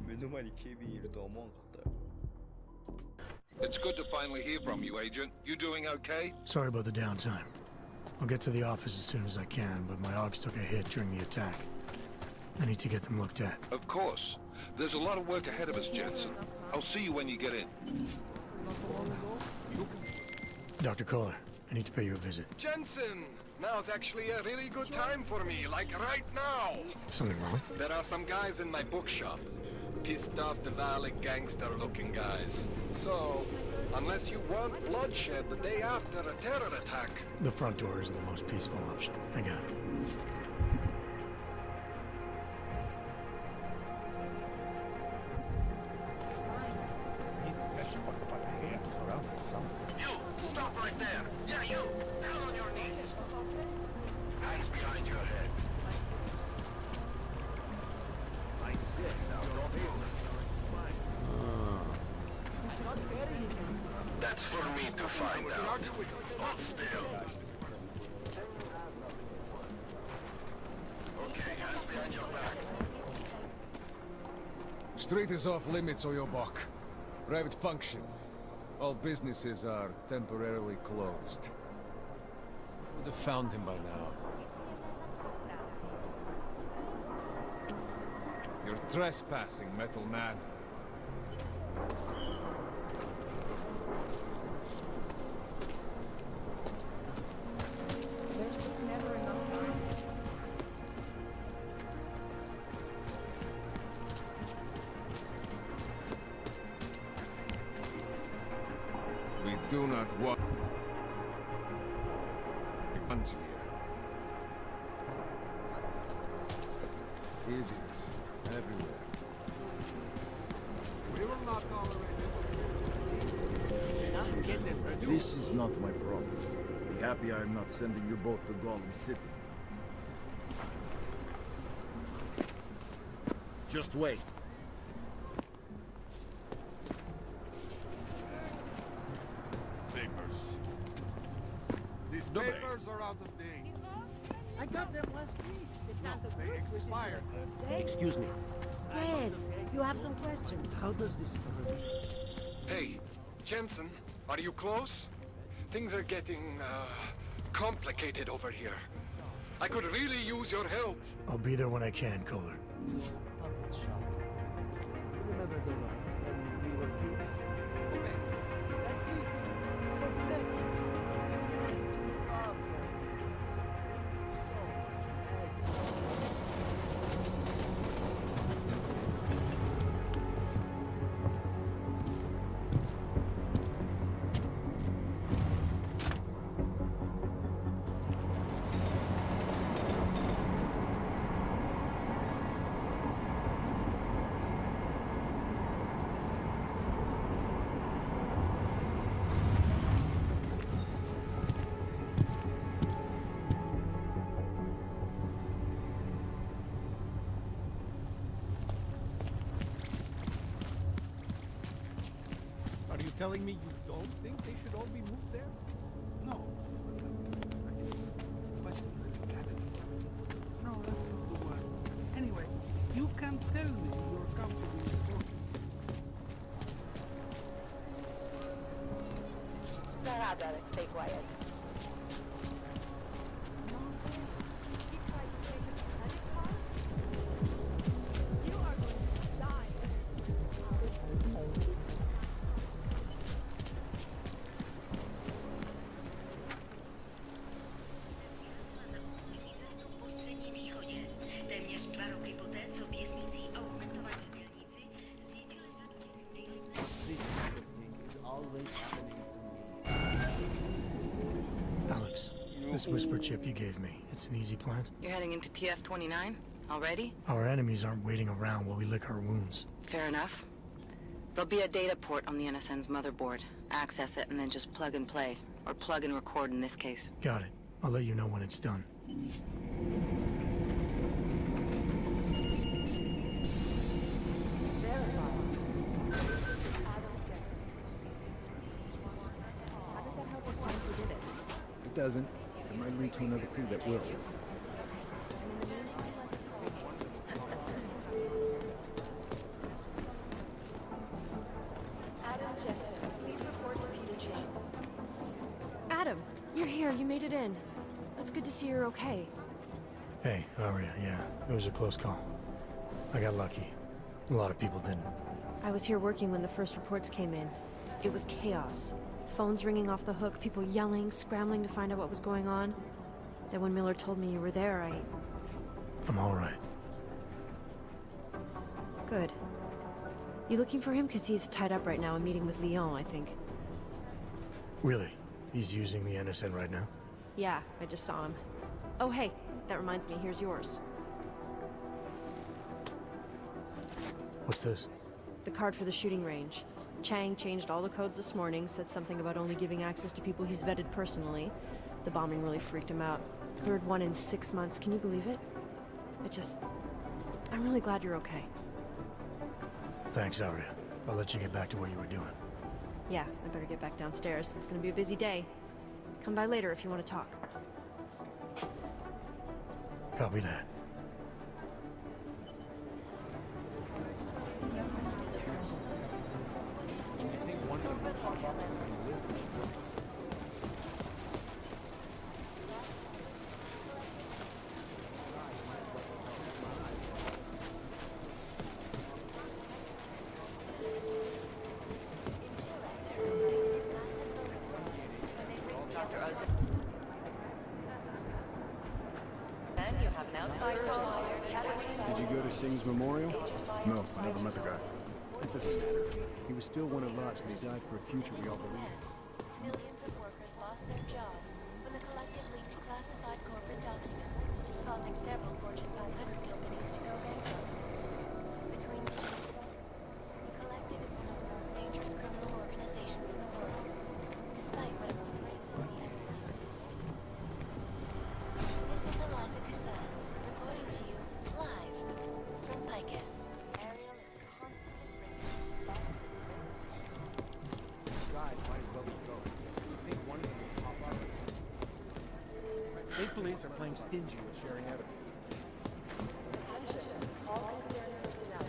目の前に警備員いるとは思わなかったよ。It's good to finally hear from you, Agent. You doing okay? Sorry about the downtime. I'll get to the office as soon as I can, but my Augs took a hit during the attack. I need to get them looked at. Of course. There's a lot of work ahead of us, Jensen. I'll see you when you get in. Dr. Kohler, I need to pay you a visit. Jensen! Now's actually a really good time for me, like right now! Something wrong? There are some guys in my bookshop. Pissed off the Valley gangster-looking guys. So, unless you want bloodshed the day after a terror attack... The front door isn't the most peaceful option. I got it. You! Stop right there! Yeah, you! Down on your knees! Hands behind your head. I said, now don't move. That's for me to find out. Hold still. Okay, hands behind your back. Street is off limits, Oyobok. Private function. All businesses are temporarily closed. Would have found him by now. You're trespassing, Metal Man. We do not want here. Idiots everywhere. We will not tolerate it. This is not my problem. Be happy I am not sending you both to Gollum City. Just wait. Papers. These papers are out of date. I got them last week. They expired. Excuse me. Yes, you have some questions. How does this work? Hey, Jensen, are you close? Things are getting, complicated over here. I could really use your help. I'll be there when I can, Kohler. Remember the one when we were kids? Okay, that's it. Are you telling me you don't think they should all be moved there? No. No, that's not the word. Anyway, you can tell me you're comfortable with talking. Shut up, Alex. Stay quiet. Alex, this whisper chip you gave me, it's an easy plant? You're heading into TF-29? Already? Our enemies aren't waiting around while we lick our wounds. Fair enough. There'll be a data port on the NSN's motherboard. Access it and then just plug and play. Or plug and record in this case. Got it. I'll let you know when it's done. It doesn't. It might lead to another crew that will. Adam Jensen, please report made it in. It's good to see you're okay. Hey, Aria, yeah, it was a close call. I got lucky. A lot of people didn't. I was here working when the first reports came in. It was chaos. Phones ringing off the hook, people yelling, scrambling to find out what was going on. Then when Miller told me you were there, I'm all right. Good. You looking for him? Because he's tied up right now, a meeting with Leon, I think. Really? He's using the NSN right now? Yeah, I just saw him. Oh, hey, that reminds me, here's yours. What's this? The card for the shooting range. Chang changed all the codes this morning, said something about only giving access to people he's vetted personally. The bombing really freaked him out. Third one in 6 months, can you believe it? I'm really glad you're okay. Thanks, Aria. I'll let you get back to what you were doing. Yeah, I better get back downstairs. It's gonna be a busy day. Come by later if you want to talk. Copy that. Did you go to Singh's memorial? No, I never met the guy. It doesn't matter. He was still one of us, and he died for a future we all believe in. Millions of workers lost their jobs when the collective leaked classified corporate documents, causing several Fortune 500 companies to go bankrupt. Between the two, the collective is one of the most dangerous criminal organizations in the world, despite whatever we may for the enemy. This is Eliza Cassan, reporting to you live from Picus. Ariel is constantly Might as well be go. I think one of them will pop up. State police are playing stingy with sharing evidence. Attention, all concerned personnel.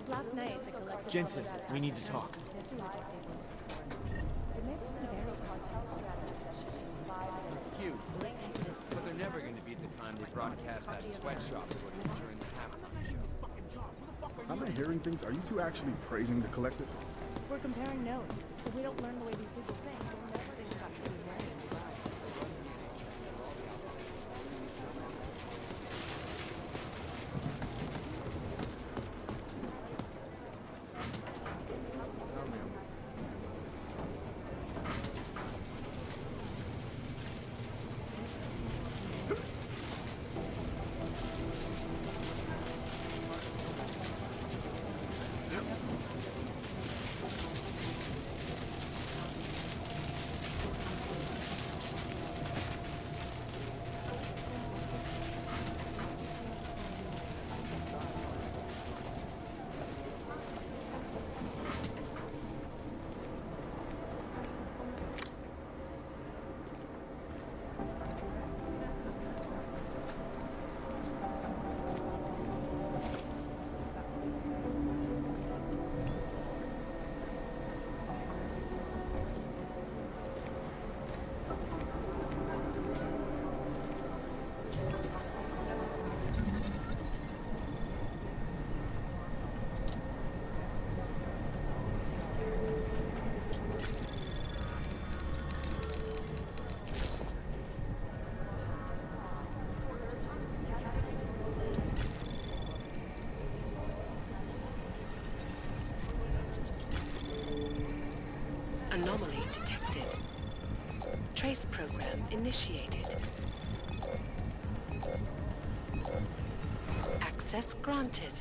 Last night, the collective... Jensen, we need to talk. Q. But they're never going to beat the time they broadcast that sweatshop footage during the halftime show. Am I hearing things? Are you two actually praising the collective? We're comparing notes. If we don't learn the way these people think, we'll never think about who we're wearing and why. Anomaly detected. Trace program initiated. Access granted.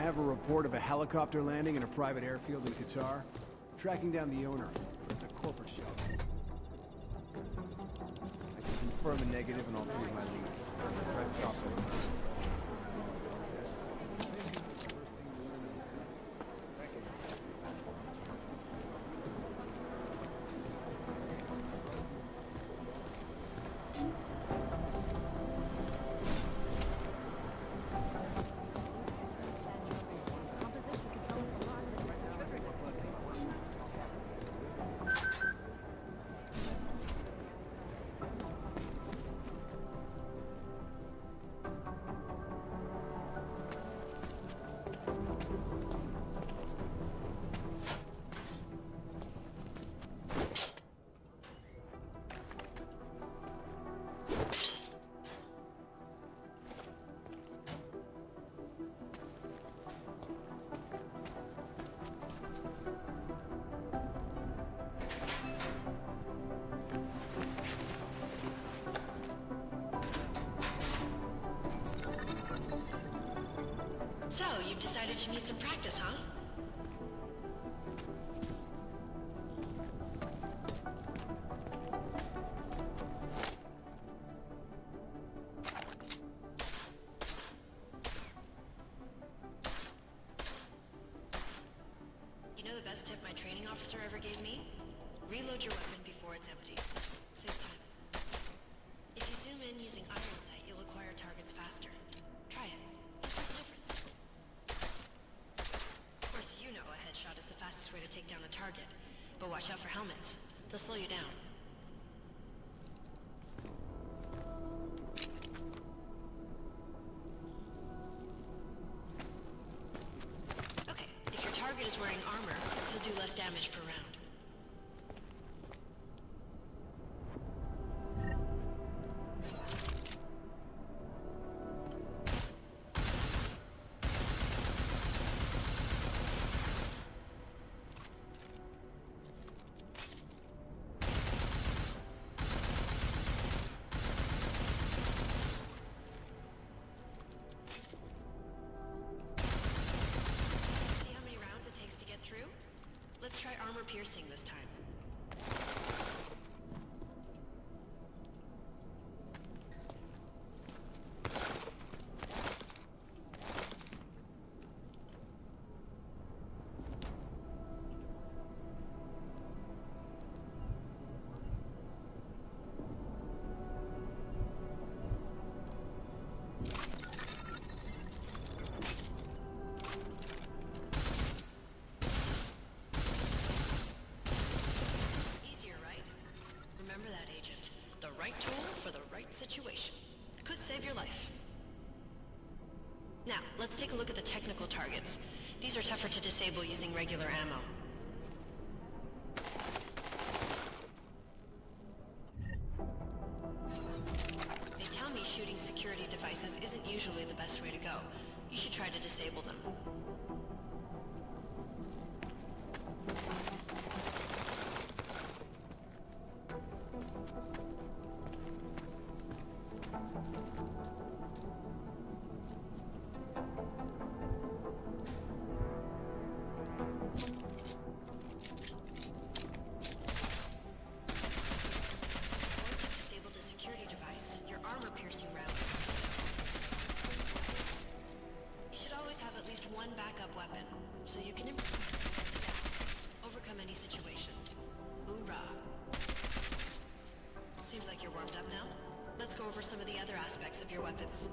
have a report of a helicopter landing in a private airfield in Qatar. Tracking down the owner. It's a corporate shell. I can confirm a negative on all three of my leads. Press chopper. So, you've decided you need some practice, huh? You know the best tip my training officer ever gave me? Reload your weapon before it's empty. Saves time. If you zoom in using iron sight, you'll acquire targets faster. Try it. You'll see the difference. Of course, you know a headshot is the fastest way to take down a target. But watch out for helmets. They'll slow you down. Okay, if your target is wearing armor, he'll do less damage per round. Let's try armor piercing this time. Right tool for the right situation. Could save your life. Now, let's take a look at the technical targets. These are tougher to disable using regular ammo. They tell me shooting security devices isn't usually the best way to go. You should try to disable them. One backup weapon, so you can overcome any situation. Hoorah! Seems like you're warmed up now. Let's go over some of the other aspects of your weapons.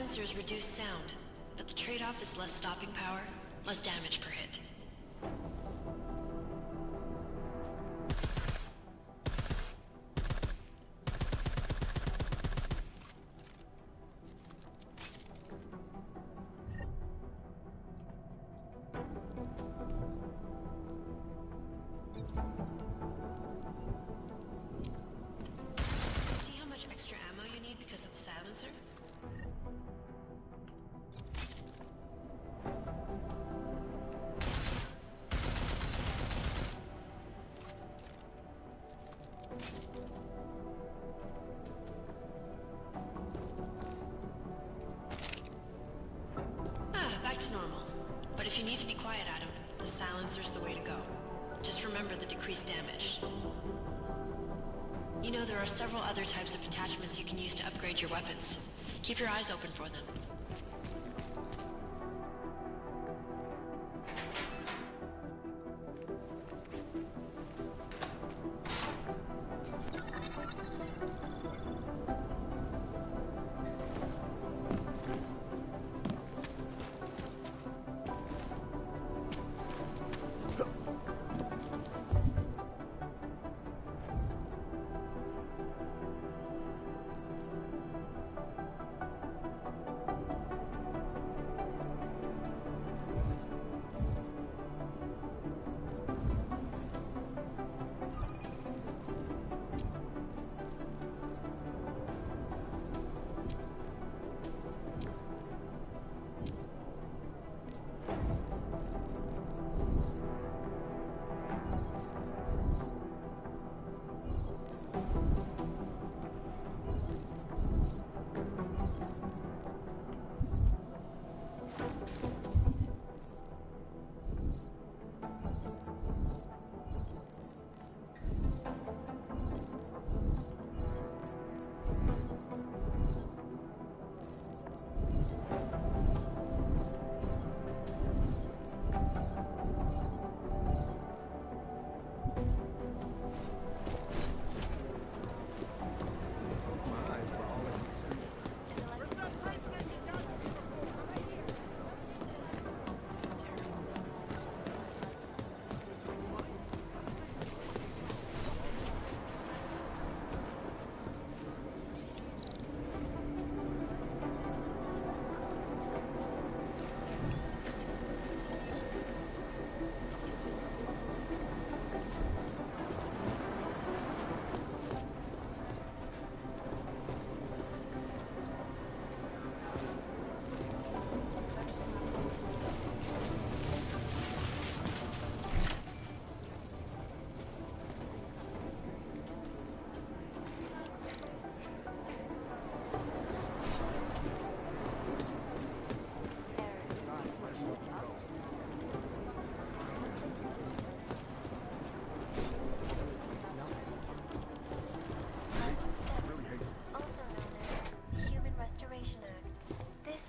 silencers reduce sound, but the trade-off is less stopping power, less damage per hit. See how much extra ammo you need because of the silencer? Back to normal. But if you need to be quiet, Adam, the silencer's the way to go. Just remember the decreased damage. You know, there are several other types of attachments you can use to upgrade your weapons. Keep your eyes open for them.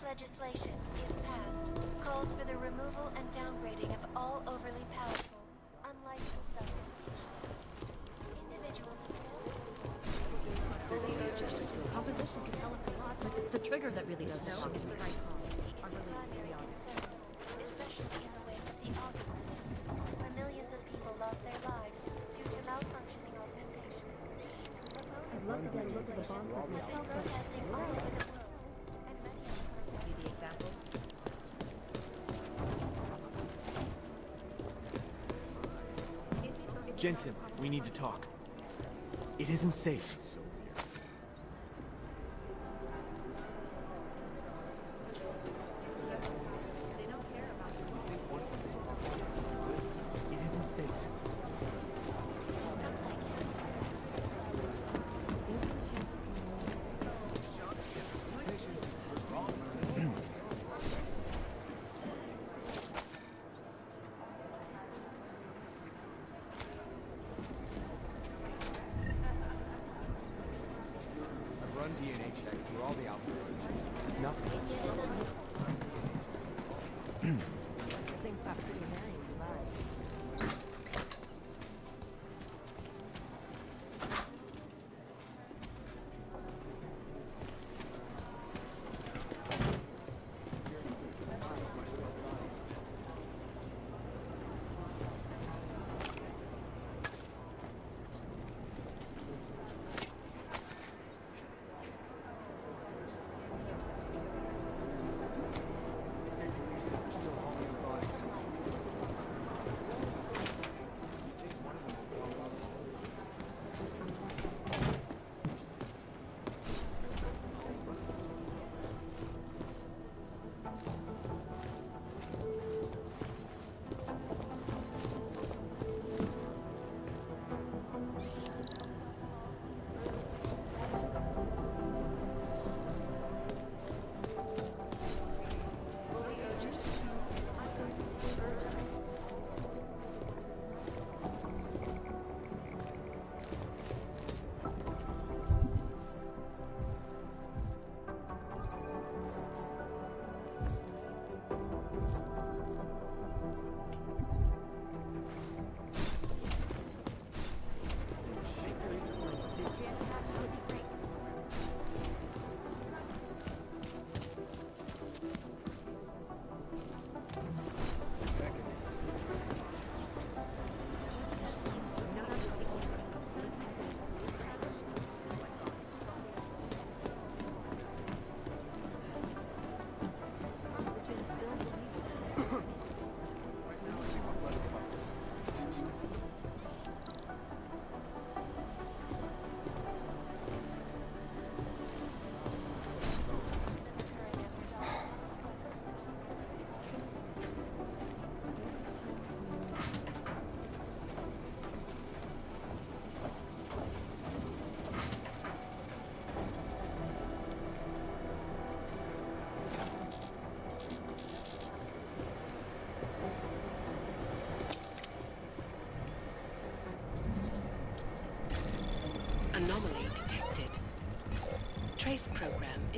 Legislation, if passed, calls for the removal and downgrading of all overly powerful, unlicensed substances. Individuals who Composition can tell us a lot, but it's the trigger that really does the talking. especially in the wake of the August incident, where millions of people lost their lives due to malfunctioning augmentation. I'd love to get a look at the bomb myself, but protesting all over the world. the example. Jensen, we need to talk. It isn't safe. It isn't safe. Run DNA checks through all the output. Nothing. Things got pretty hairy in July.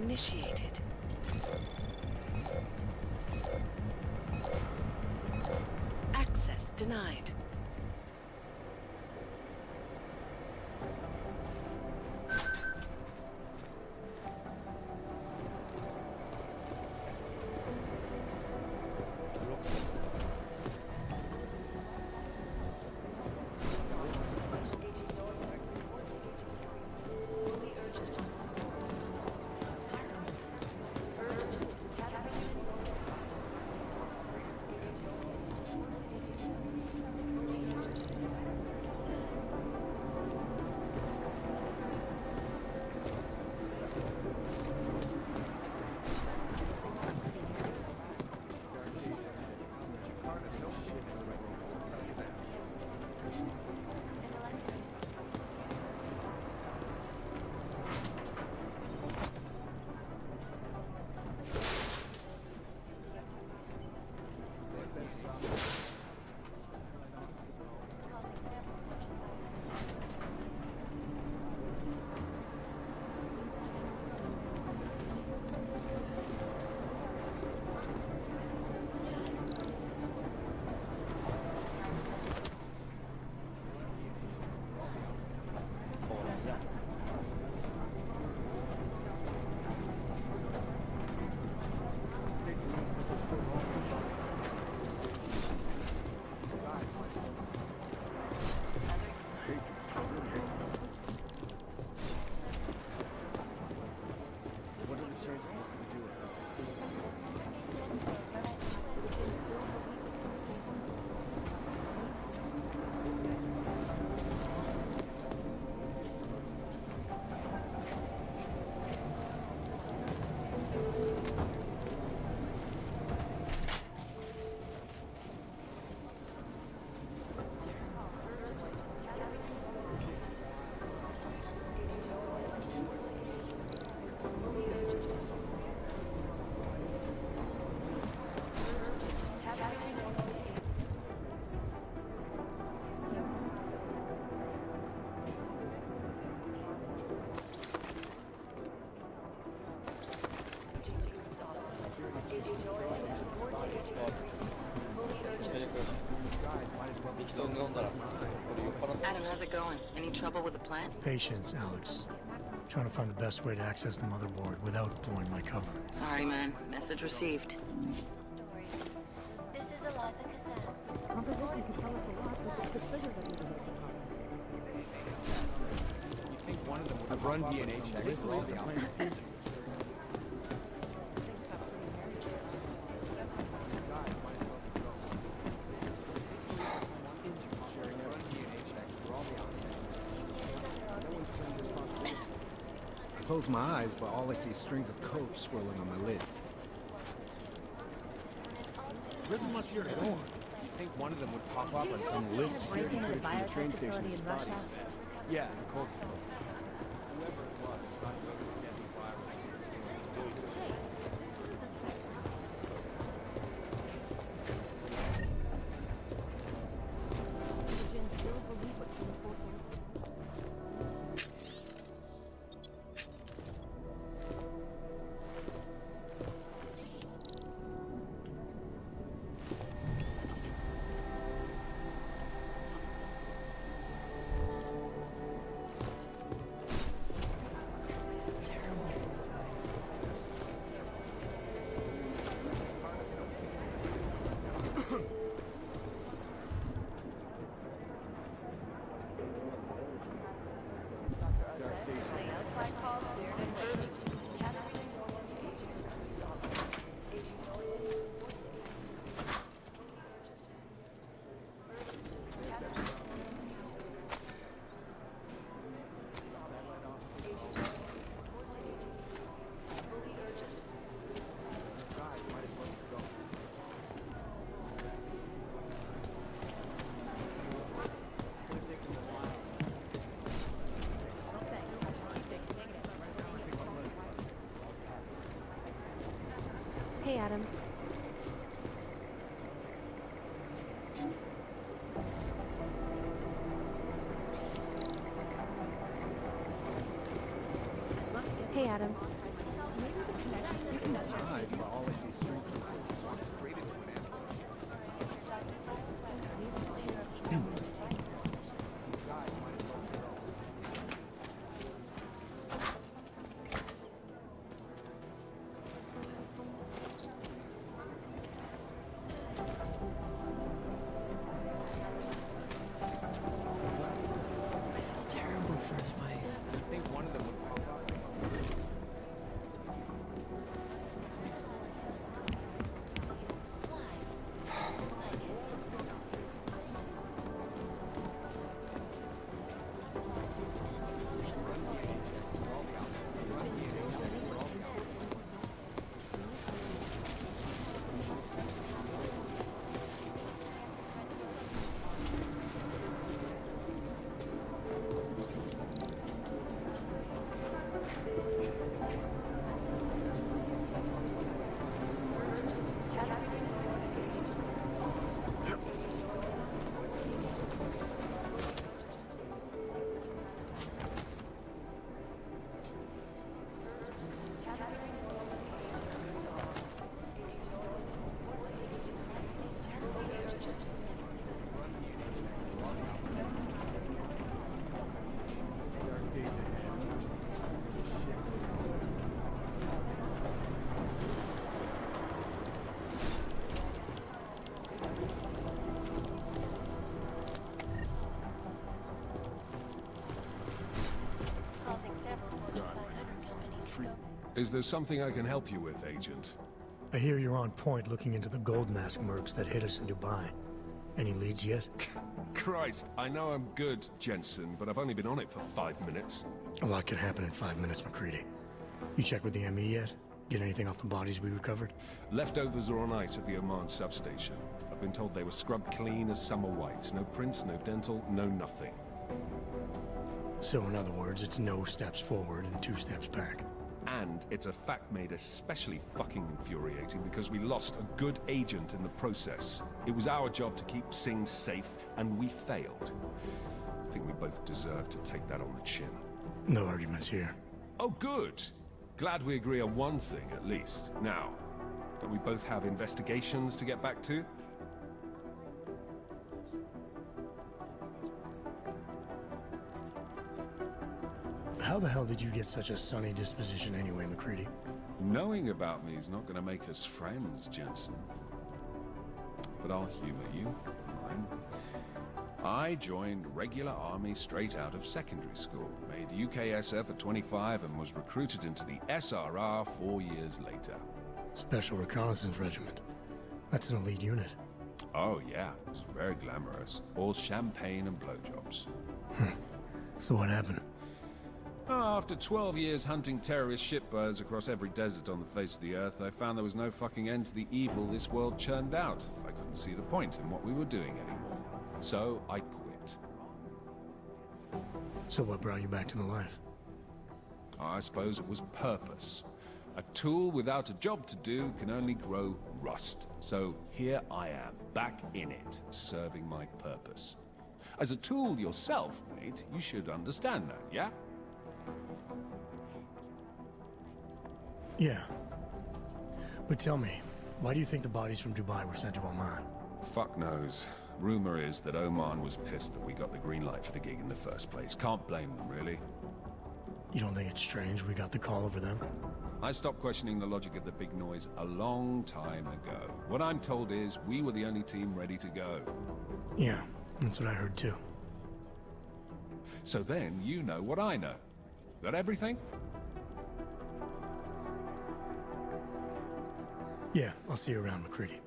initiated. Access denied. Adam, how's it going? Any trouble with the plant? Patience, Alex. Trying to find the best way to access the motherboard without blowing my cover. Sorry, man. Message received. This is Eliza Cassette. Composition could tell us a lot, but the figures that we can You think one of them would run DNA checks for all the outfits? I close my eyes, but all I see is strings of code swirling on my lids. There isn't much here to go on. You think one of them would pop up on some list here from the train station is spotty. Yeah, the cold store. Whoever it was, got to go to the deadly virus. Hey, Adam. Hey, Adam. Is there something I can help you with, Agent? I hear you're on point looking into the gold mask mercs that hit us in Dubai. Any leads yet? Christ, I know I'm good, Jensen, but I've only been on it for 5 minutes. A lot could happen in 5 minutes, McCready. You checked with the ME yet? Get anything off the bodies we recovered? Leftovers are on ice at the Oman substation. I've been told they were scrubbed clean as summer whites. No prints, no dental, no nothing. So in other words, it's no steps forward and 2 steps back. And it's a fact made especially fucking infuriating because we lost a good agent in the process. It was our job to keep Singh safe, and we failed. I think we both deserve to take that on the chin. No arguments here. Oh, good. Glad we agree on one thing, at least. Now, don't we both have investigations to get back to? How the hell did you get such a sunny disposition anyway, McCready? Knowing about me is not going to make us friends, Jensen. But I'll humor you. Fine. I joined regular army straight out of secondary school, made UKSF at 25 and was recruited into the SRR 4 years later. Special Reconnaissance Regiment. That's an elite unit. Oh yeah, it's very glamorous. All champagne and blowjobs. So what happened? After 12 years hunting terrorist shitbirds across every desert on the face of the earth, I found there was no fucking end to the evil this world churned out. I couldn't see the point in what we were doing anymore. So I quit. So what brought you back to the life? I suppose it was purpose. A tool without a job to do can only grow rust. So here I am, back in it, serving my purpose. As a tool yourself, mate, you should understand that, yeah? Yeah. But tell me, why do you think the bodies from Dubai were sent to Oman? Fuck knows. Rumor is that Oman was pissed that we got the green light for the gig in the first place. Can't blame them, really. You don't think it's strange we got the call over them? I stopped questioning the logic of the big noise a long time ago. What I'm told is we were the only team ready to go. Yeah, that's what I heard too. So then you know what I know. Got everything? Yeah, I'll see you around, McCready.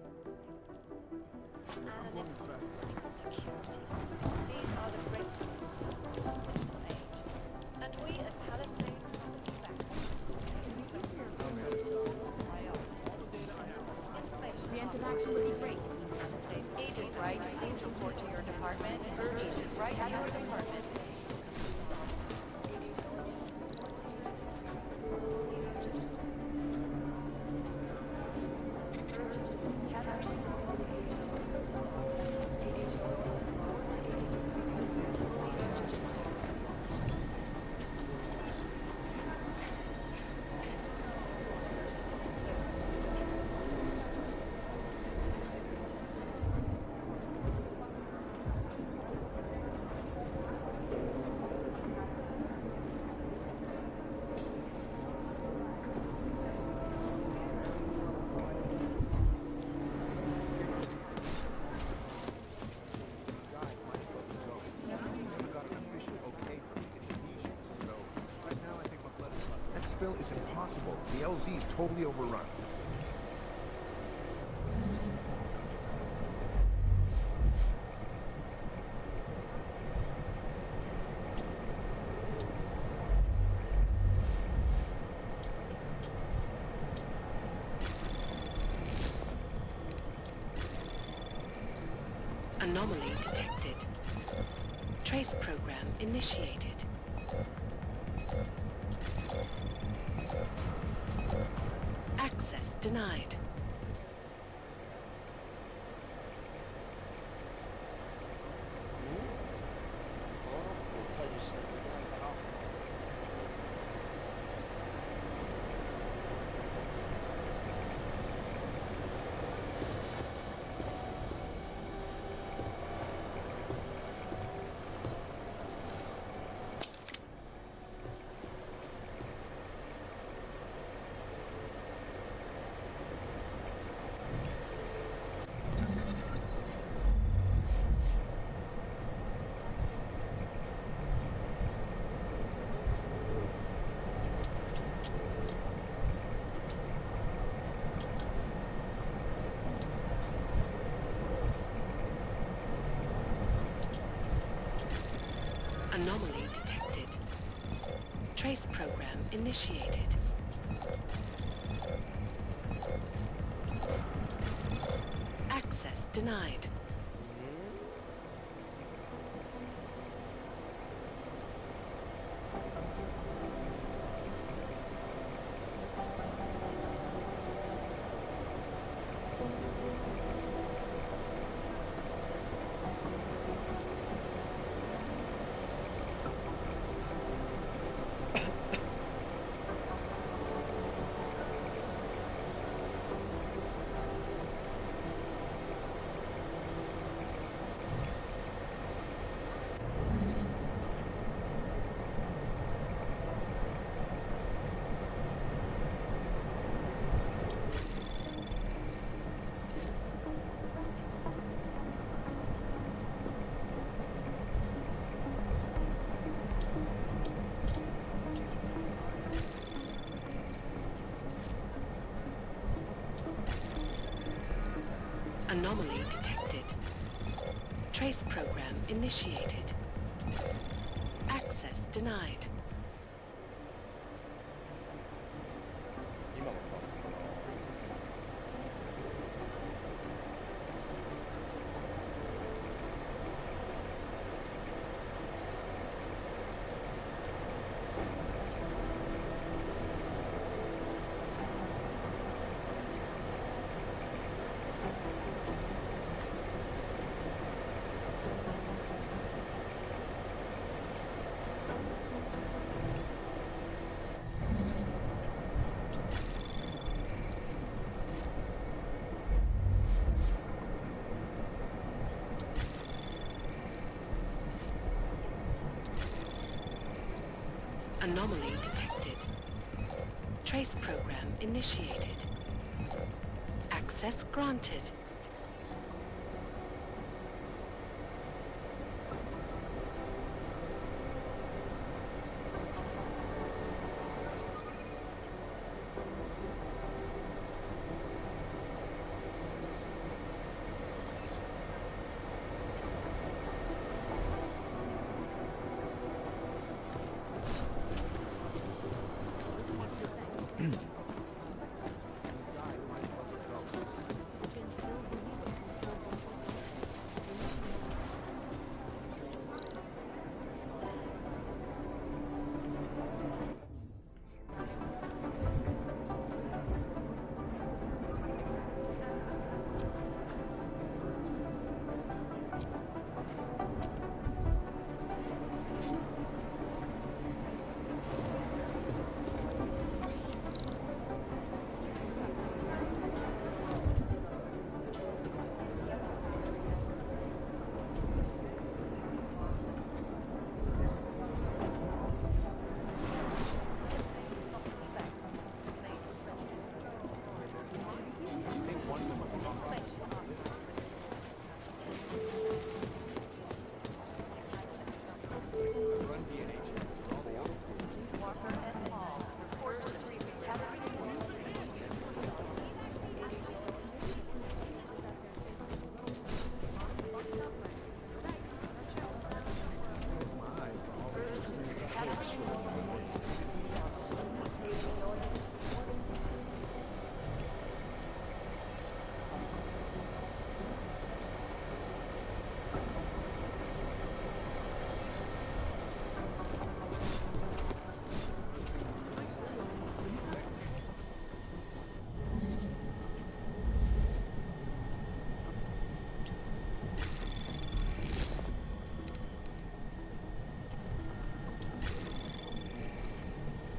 Preemptive action would be great. Agent Wright, please report to your department. Agent Wright at your department. Is impossible. The LZ is totally overrun. Anomaly detected. Trace program initiated. Access denied. Anomaly detected. Trace program initiated. Access denied. Anomaly detected. Trace program initiated. Access denied. Anomaly detected. Trace program initiated. Access granted.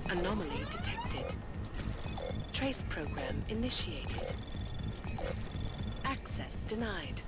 Anomaly detected. Trace program initiated. Access denied.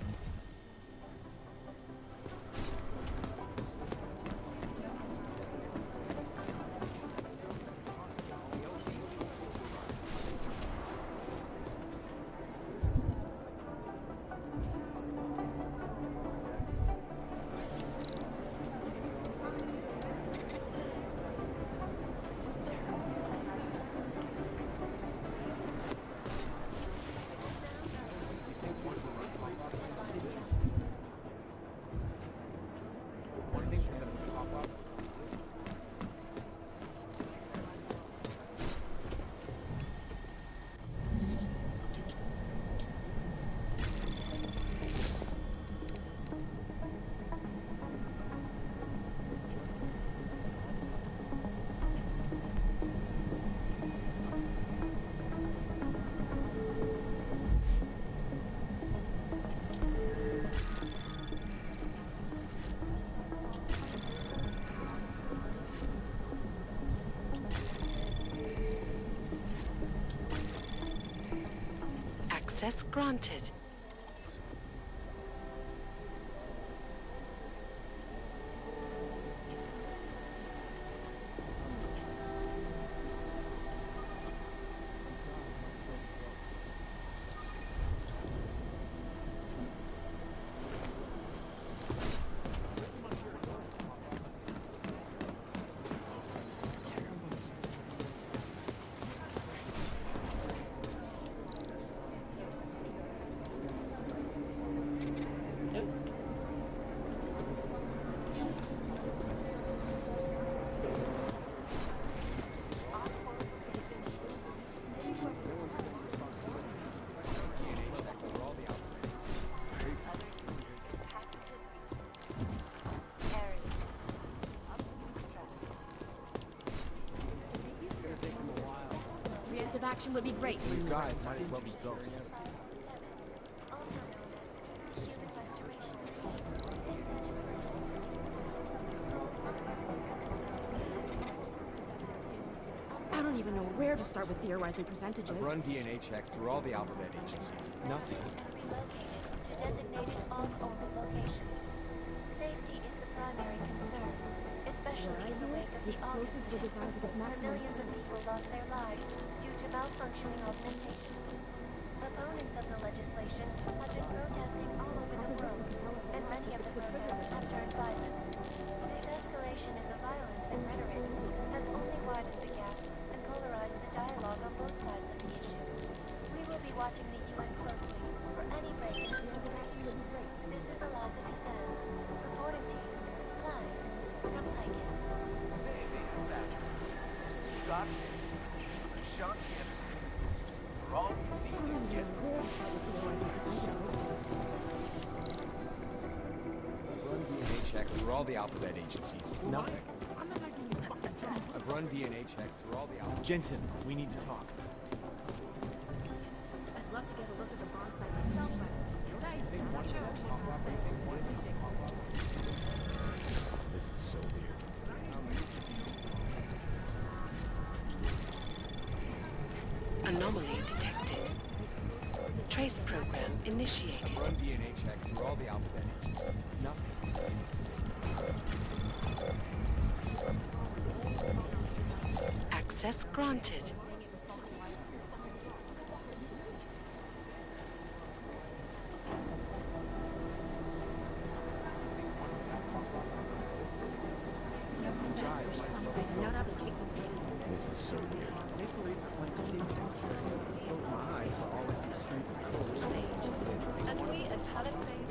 Access granted. Preemptive action would be great. These guys might as well be ghosts. I don't even know where to start with theorizing percentages. I've run DNA checks through all the alphabet agencies. Nothing. To designated off-orbit location. Safety is the primary concern, especially in the wake of the August incident, where millions of people lost their lives due to malfunctioning augmentation. Opponents of the legislation have been protesting all over the world, and many of the protests have turned violent. This escalation in the violence and rhetoric has only widened the gap and polarized the dialogue on both sides of the issue. We will be watching the UN closely for any break in the situation. This is Eliza Cassell, reporting to you, live from Lycus. Got this. Ashanti evidence. Wrong need to get I've run DNA checks through all the alphabet agencies. Nothing. I've run DNA checks through all the alphabet. Jensen, we need to talk. I'd love to get a look at the bonfire myself, This is so weird. Anomaly detected. Trace program initiated. Run DNA checks through all the alphabet agencies. Nothing. Access granted. This is so weird. My eyes are always the strength of codes. And we at Palisade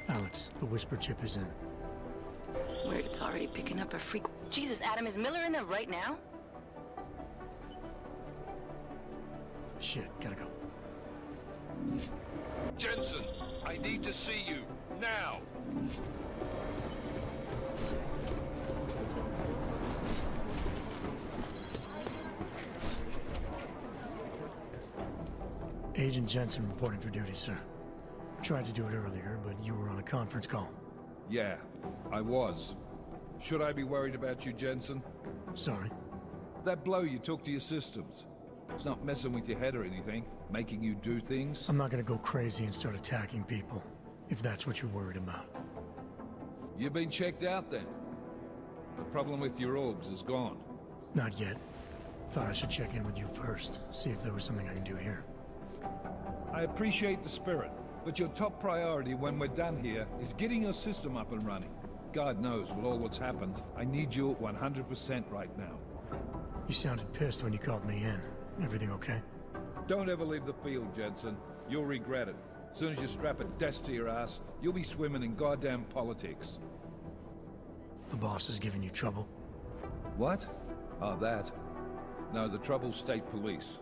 Alex, the whisper chip is in. Word, it's already picking up a freak. Jesus, Adam, is Miller in there right now? Shit, gotta go. Jensen, I need to see you now. Agent Jensen reporting for duty, sir. Tried to do it earlier, but you were on a conference call. Yeah, I was. Should I be worried about you, Jensen? Sorry. That blow you took to your systems. It's not messing with your head or anything, making you do things. I'm not gonna go crazy and start attacking people, if that's what you're worried about. You've been checked out then? The problem with your orbs is gone. Not yet. Thought I should check in with you first, see if there was something I can do here. I appreciate the spirit, but your top priority when we're done here is getting your system up and running. God knows with all that's happened, I need you at 100% right now. You sounded pissed when you called me in. Everything okay? Don't ever leave the field, Jensen. You'll regret it. As soon as you strap a desk to your ass, you'll be swimming in goddamn politics. The boss is giving you trouble? What? Oh, that? No, the trouble's state police.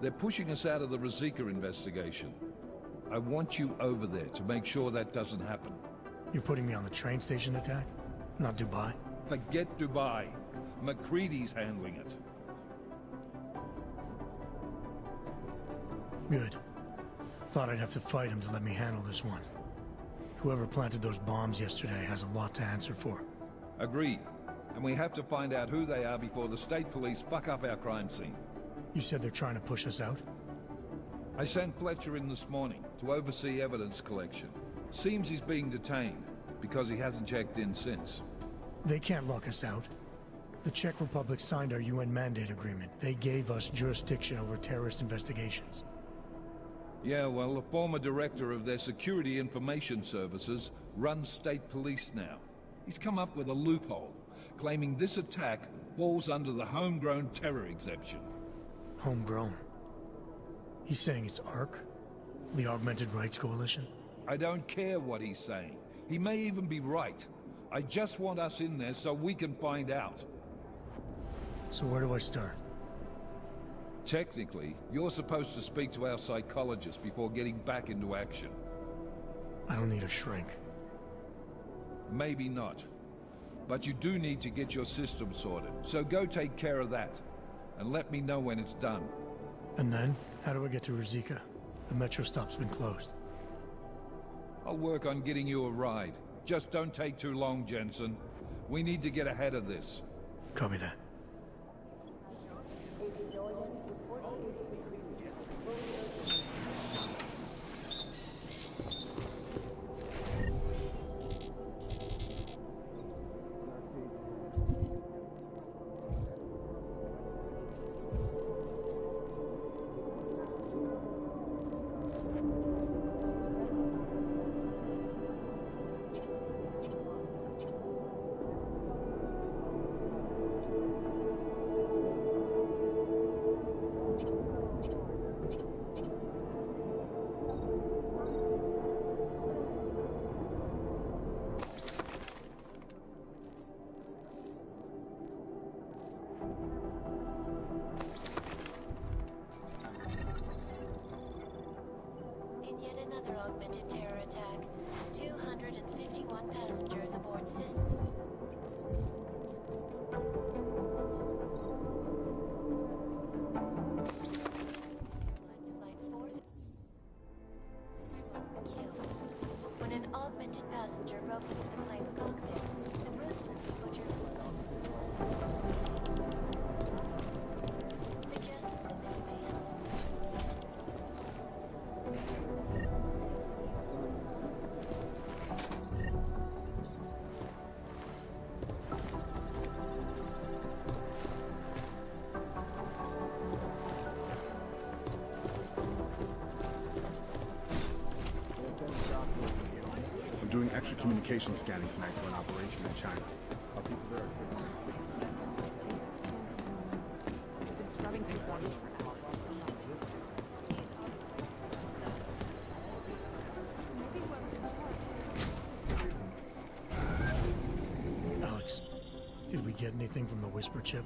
They're pushing us out of the Ruzicka investigation. I want you over there to make sure that doesn't happen. You're putting me on the train station attack? Not Dubai? Forget Dubai. McCready's handling it. Good. Thought I'd have to fight him to let me handle this one. Whoever planted those bombs yesterday has a lot to answer for. Agreed. And we have to find out who they are before the state police fuck up our crime scene. You said they're trying to push us out? I sent Fletcher in this morning to oversee evidence collection. Seems he's being detained, because he hasn't checked in since. They can't lock us out. The Czech Republic signed our UN mandate agreement. They gave us jurisdiction over terrorist investigations. Yeah, well, the former director of their security information services runs state police now. He's come up with a loophole, claiming this attack falls under the homegrown terror exemption. Homegrown? He's saying it's ARC? The Augmented Rights Coalition? I don't care what he's saying. He may even be right. I just want us in there so we can find out. So where do I start? Technically, you're supposed to speak to our psychologist before getting back into action. I don't need a shrink. Maybe not. But you do need to get your system sorted, so go take care of that. And let me know when it's done. And then, how do I get to Ruzicka? The metro stop's been closed. I'll work on getting you a ride. Just don't take too long, Jensen. We need to get ahead of this. Copy that. Augmented terror attack. 251 passengers aboard systems. When an augmented passenger broke into the plane's cockpit and ruthlessly butchered suggests that they may have I'm doing extra communication scanning tonight for an operation in China. I'll keep you there. Alex, did we get anything from the Whisper chip?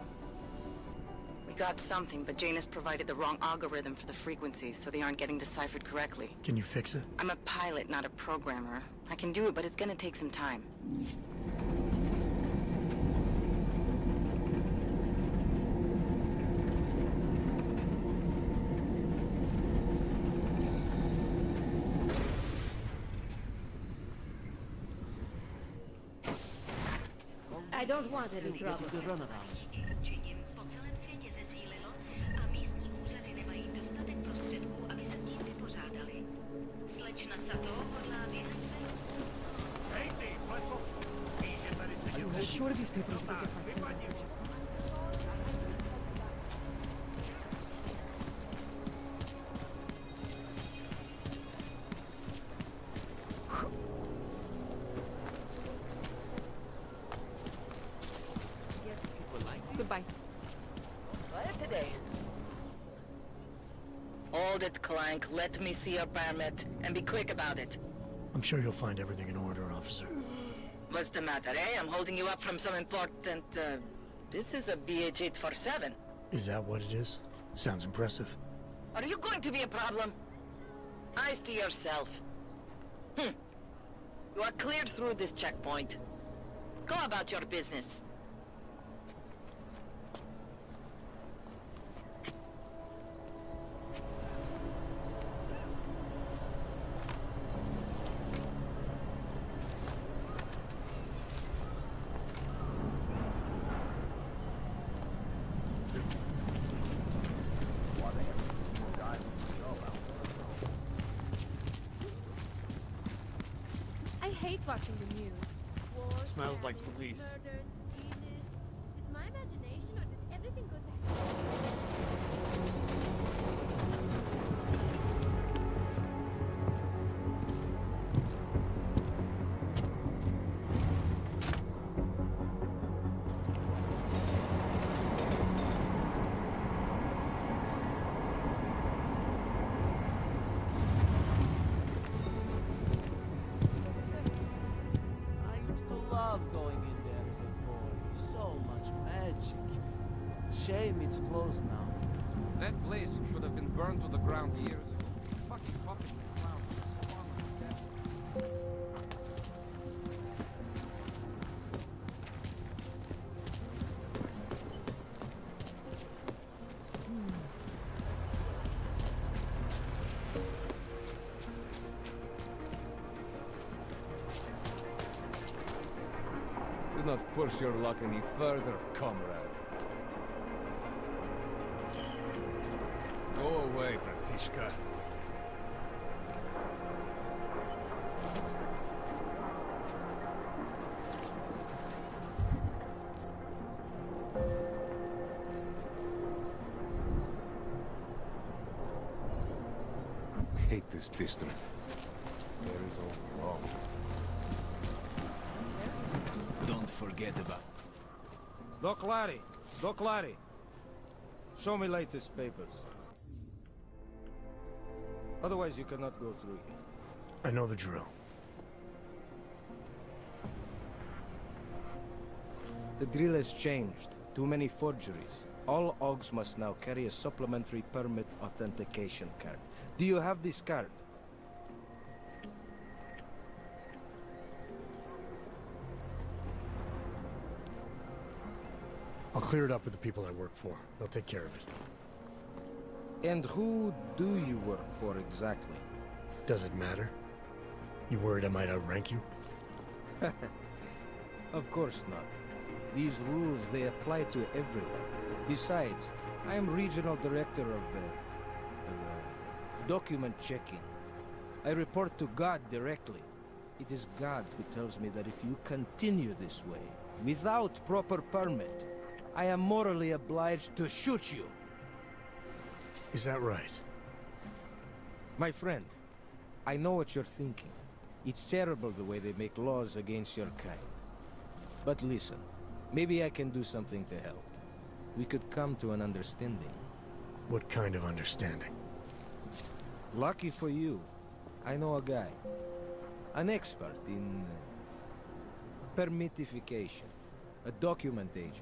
We got something, but Janus provided the wrong algorithm for the frequencies, so they aren't getting deciphered correctly. Can you fix it? I'm a pilot, not a programmer. I can do it, but it's gonna take some time. I don't want any trouble. Po celém světě zesílilo a místní úřady nemají dostatek prostředků, aby se s tím vypořádali. Slečna Sato hodlá během svého... Sure these people are different. it, Clank. Let me see your permit, and be quick about it. I'm sure you'll find everything in order, officer. What's the matter, eh? I'm holding you up from some important, This is a BH-847. Is that what it is? Sounds impressive. Are you going to be a problem? Eyes to yourself. You are cleared through this checkpoint. Go about your business. I hate watching the news. Wars, Smells like famines, police. murders, diseases. Is it my imagination or did everything go to I used to love going in there as a boy. So much magic. Shame it's closed now. That place should have been burned to the ground years ago. Fucking puppet and clown. Spawn like that. Do not push your luck any further, comrade. Go away, Bratishka. Hate this district. There is all wrong. Don't forget about... Doc Larry. Show me latest papers. Otherwise you cannot go through here. I know the drill. The drill has changed. Too many forgeries. All OGs must now carry a supplementary permit authentication card. Do you have this card? I'll clear it up with the people I work for. They'll take care of it. And who do you work for exactly? Does it matter? You worried I might outrank you? Of course not. These rules, they apply to everyone. Besides, I am regional director of document checking. I report to God directly. It is God who tells me that if you continue this way, without proper permit, I am morally obliged to shoot you. Is that right? My friend, I know what you're thinking. It's terrible the way they make laws against your kind. But listen, maybe I can do something to help. We could come to an understanding. What kind of understanding? Lucky for you, I know a guy. An expert in permitification. A document agent.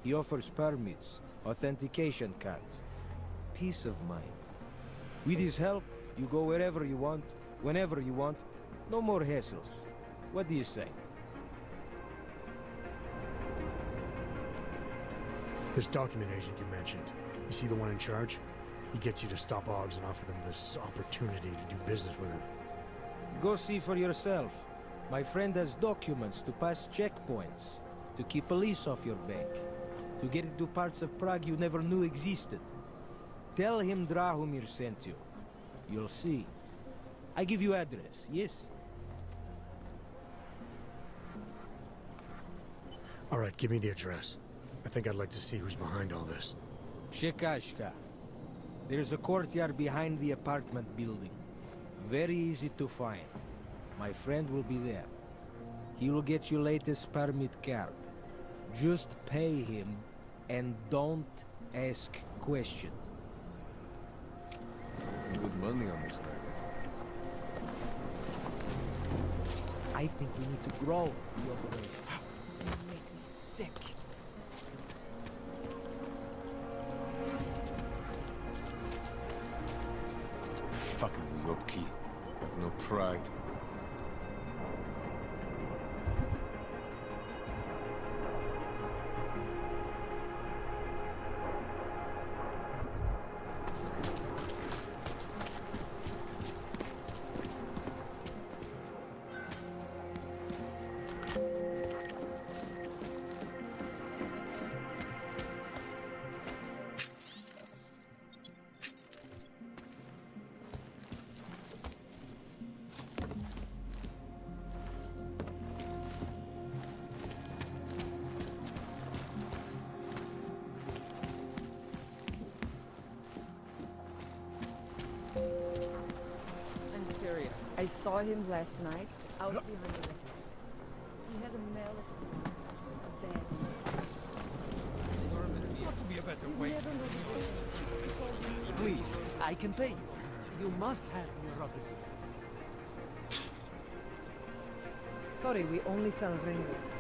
He offers permits, authentication cards. Peace of mind. With his help, you go wherever you want, whenever you want. No more hassles. What do you say? This document agent you mentioned, is he the one in charge? He gets you to stop OGs and offer them this opportunity to do business with him. Go see for yourself. My friend has documents to pass checkpoints, to keep police off your back, to get into parts of Prague you never knew existed. Tell him Drahomir sent you. You'll see. I give you address, yes? All right, give me the address. I think I'd like to see who's behind all this. Shekashka. There's a courtyard behind the apartment building. Very easy to find. My friend will be there. He will get you latest permit card. Just pay him and don't ask questions. Good money on this target. I think we need to grow the operation. You make me sick. Fucking me up, Key. Have no pride. I'm serious. I saw him last night out behind the record. He had a mail at the bed. Please, I can pay you. You must have your property. Sorry, we only sell rings.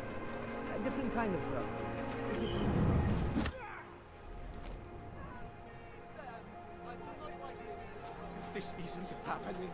A different kind of drug. It is This isn't happening.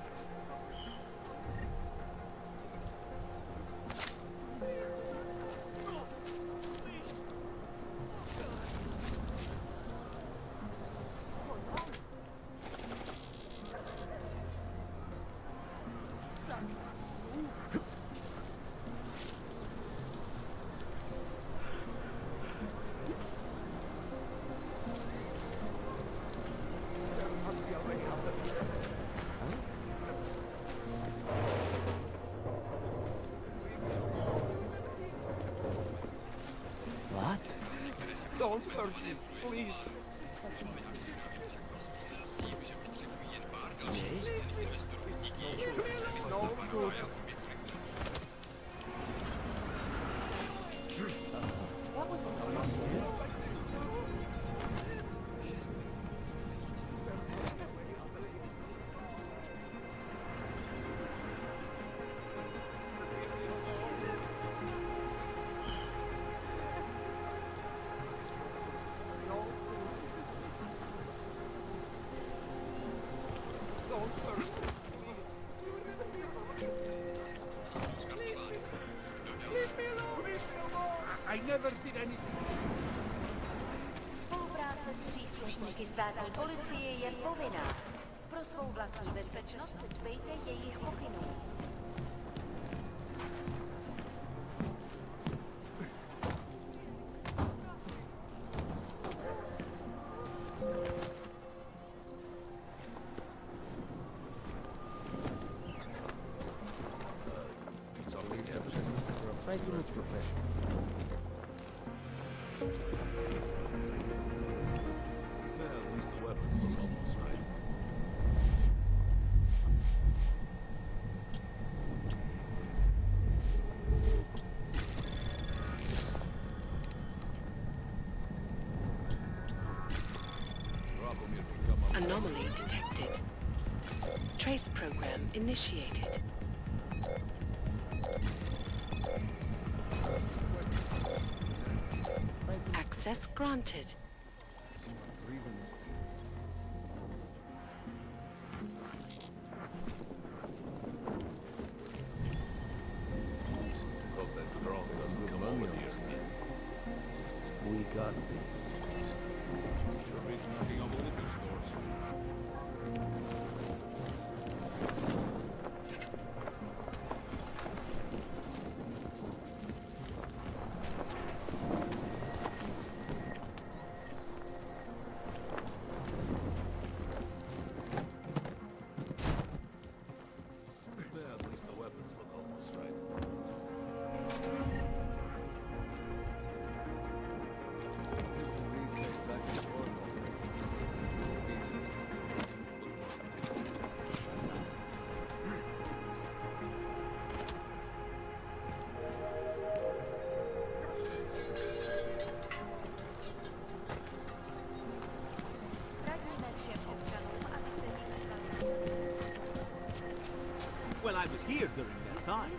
What? Don't hurt him, please. No good. What was this? I never did anything. Spolupráce s příslušníky státní policie je povinná. Pro svou vlastní bezpečnost dbejte jejich pokynů. Try to look professional. Well, at least the weapons look almost right. Anomaly detected. Trace program initiated. Access granted. Hope that girl doesn't come over here again. We got this. Well, at least the weapons look almost right. here during that time.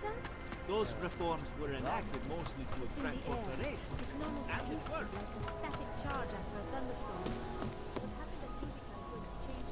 Those reforms were enacted mostly to attract corporations, and it worked. Like a static charge after a thunderstorm. What happened at Utica is going to change.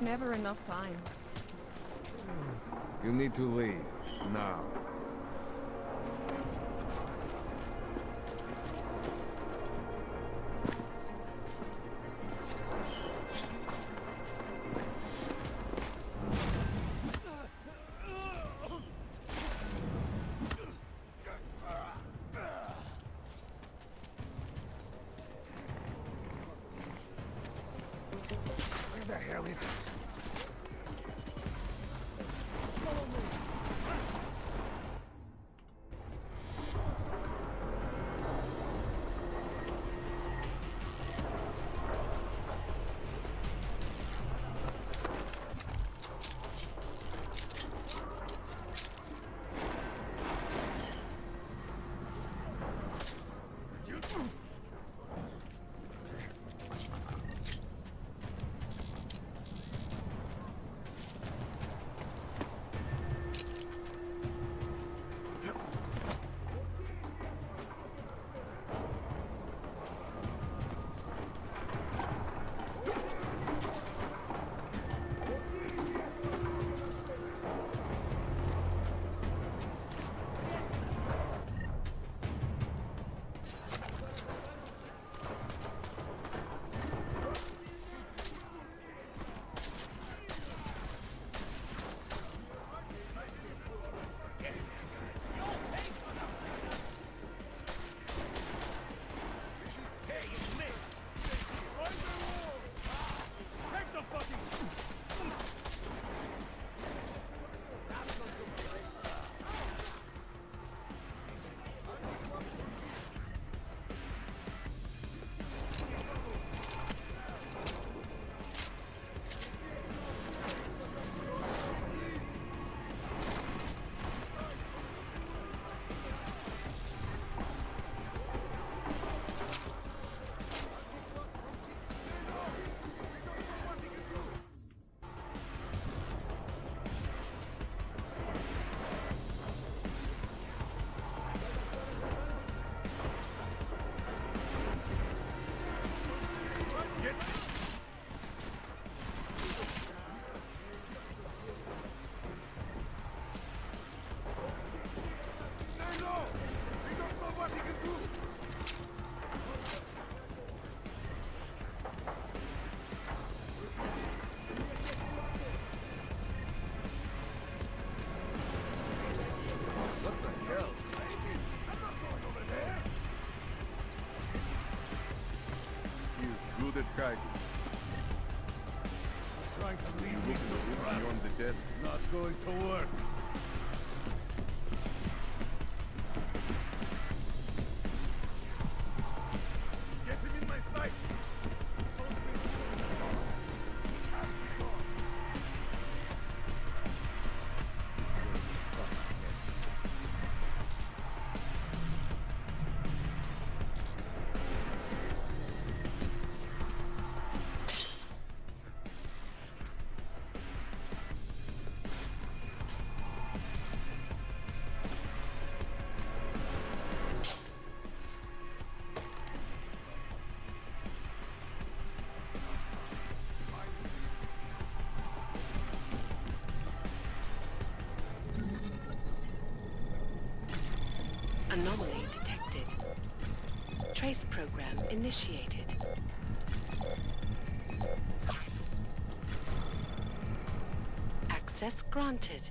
Never enough time. You need to leave. Now. Where the hell is it? Good at hiding. Trying to leave You me look to the ground. beyond the dead. Not going to work. Get him in my sight. Anomaly detected. Trace program initiated. Access granted.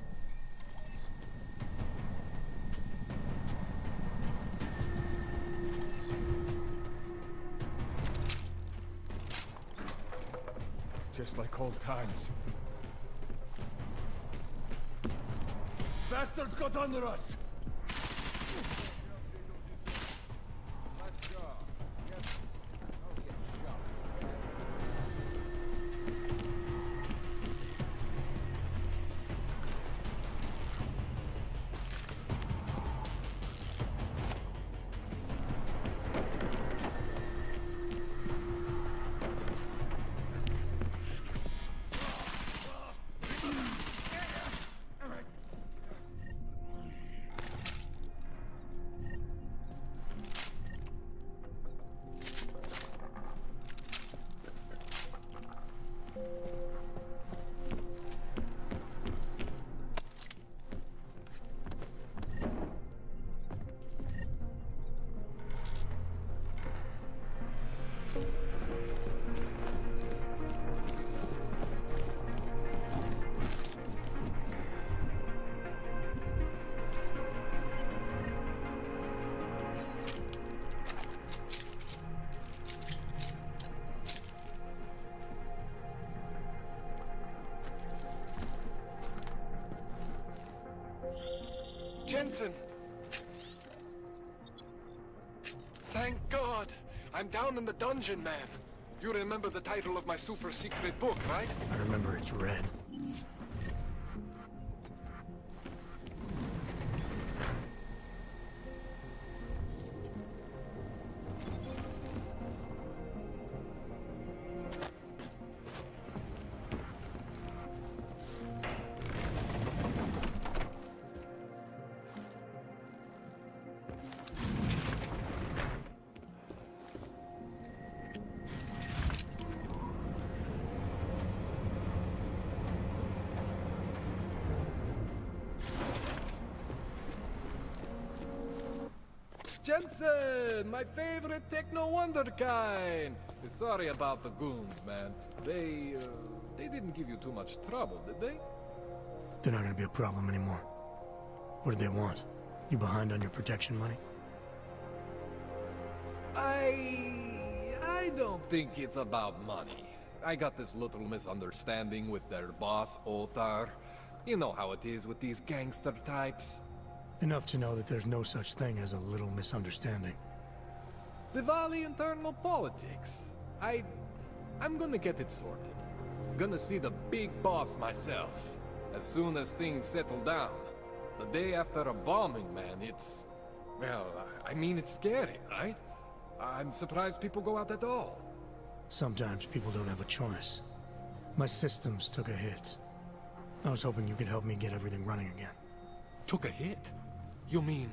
Just like old times. Bastards got under us! Jensen! Thank God! I'm down in the dungeon, man. You remember the title of my super secret book, right? I remember it's red. Jensen, my favorite techno wonderkind. Sorry about the goons, man. They didn't give you too much trouble, did they? They're not gonna be a problem anymore. What do they want? You behind on your protection money? I don't think it's about money. I got this little misunderstanding with their boss, Otar. You know how it is with these gangster types. Enough to know that there's no such thing as a little misunderstanding. Diwali internal politics. I'm gonna get it sorted. Gonna see the big boss myself. As soon as things settle down. The day after a bombing, man, it's... Well, I mean, it's scary, right? I'm surprised people go out at all. Sometimes people don't have a choice. My systems took a hit. I was hoping you could help me get everything running again. Took a hit? You mean...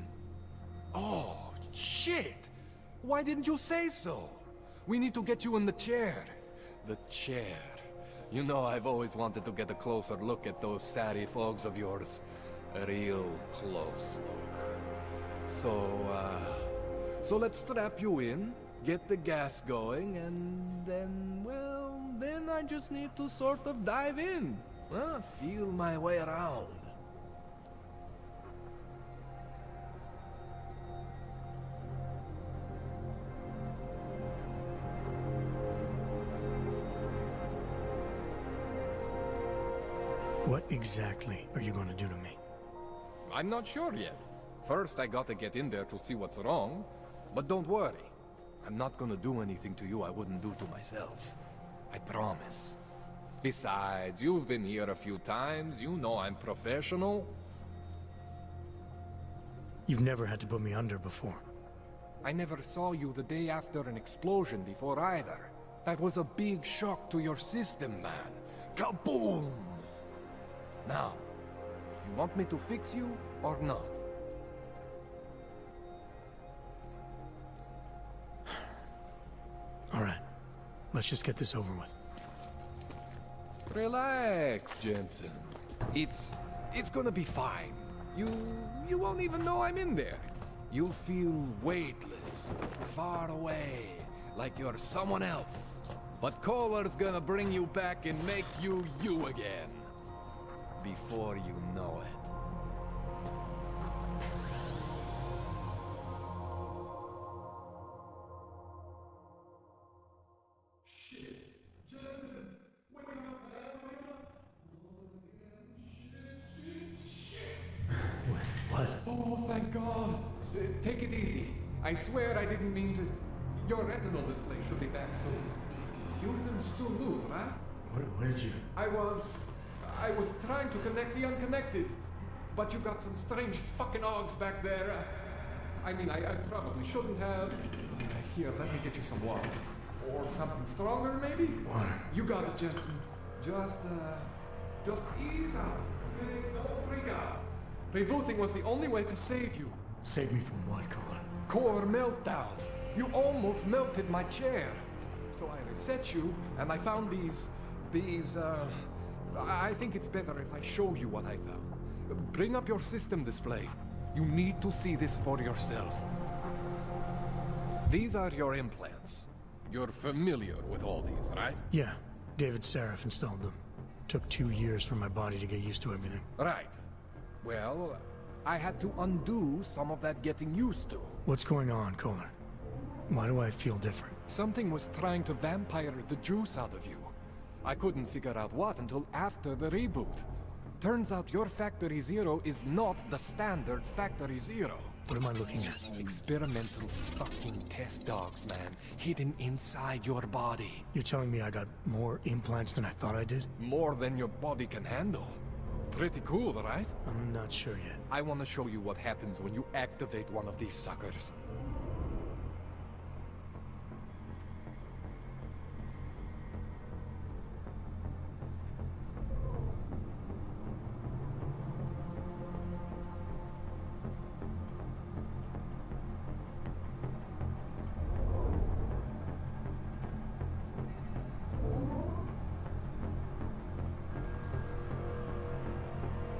Oh, shit! Why didn't you say so? We need to get you in the chair. The chair. You know, I've always wanted to get a closer look at those satty folks of yours. A real close look. So let's strap you in, get the gas going, and then, well, then I just need to sort of dive in. Feel my way around. What exactly are you going to do to me? I'm not sure yet. First, I gotta get in there to see what's wrong. But don't worry. I'm not gonna do anything to you I wouldn't do to myself. I promise. Besides, you've been here a few times. You know I'm professional. You've never had to put me under before. I never saw you the day after an explosion before either. That was a big shock to your system, man. Kaboom! Now, you want me to fix you or not? All right. Let's just get this over with. Relax, Jensen. It's gonna be fine. You won't even know I'm in there. You'll feel weightless, far away, like you're someone else. But Kohler's gonna bring you back and make you you again. Before you know it. What? Oh, thank God. Take it easy. I swear I didn't mean to. Your retinal display should be back soon. You can still move, right? Where did you... I was trying to connect the unconnected. But you got some strange fucking ogs back there. I mean, I probably shouldn't have. Here, let me get you some water. Or something stronger, maybe? Water. You got it, Jensen. Just ease out. Okay? Don't freak out. Rebooting was the only way to save you. Save me from what, Kohler? Core meltdown. You almost melted my chair. So I reset you, and I found these, I think it's better if I show you what I found. Bring up your system display. You need to see this for yourself. These are your implants. You're familiar with all these, right? Yeah. David Sarif installed them. Took 2 years for my body to get used to everything. Right. Well, I had to undo some of that getting used to. What's going on, Kohler? Why do I feel different? Something was trying to vampire the juice out of you. I couldn't figure out what until after the reboot. Turns out your Factory Zero is not the standard Factory Zero. What am I looking at? Experimental fucking test dogs, man. Hidden inside your body. You're telling me I got more implants than I thought I did? More than your body can handle. Pretty cool, right? I'm not sure yet. I want to show you what happens when you activate one of these suckers.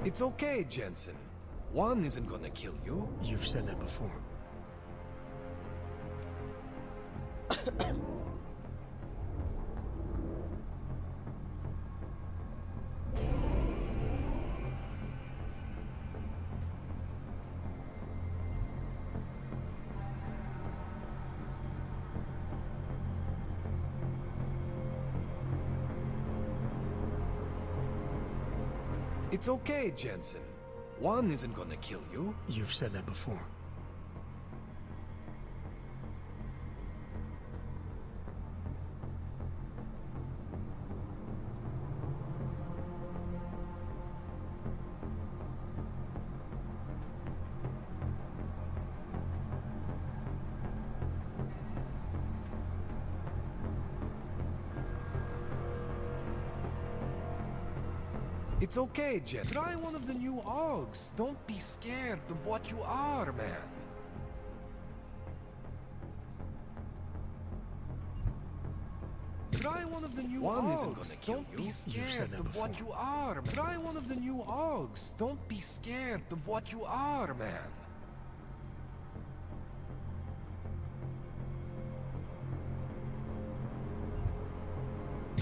It's okay, Jensen. One isn't gonna kill you. You've said that before. It's okay, Jensen. One isn't gonna kill you. You've said that before. It's okay, Jen. Try one of the new Augs. Don't be scared of what you are, man. Try one of the new Augs. Don't be scared of what you are, man. Try one of the new Augs. Don't be scared of what you are, man.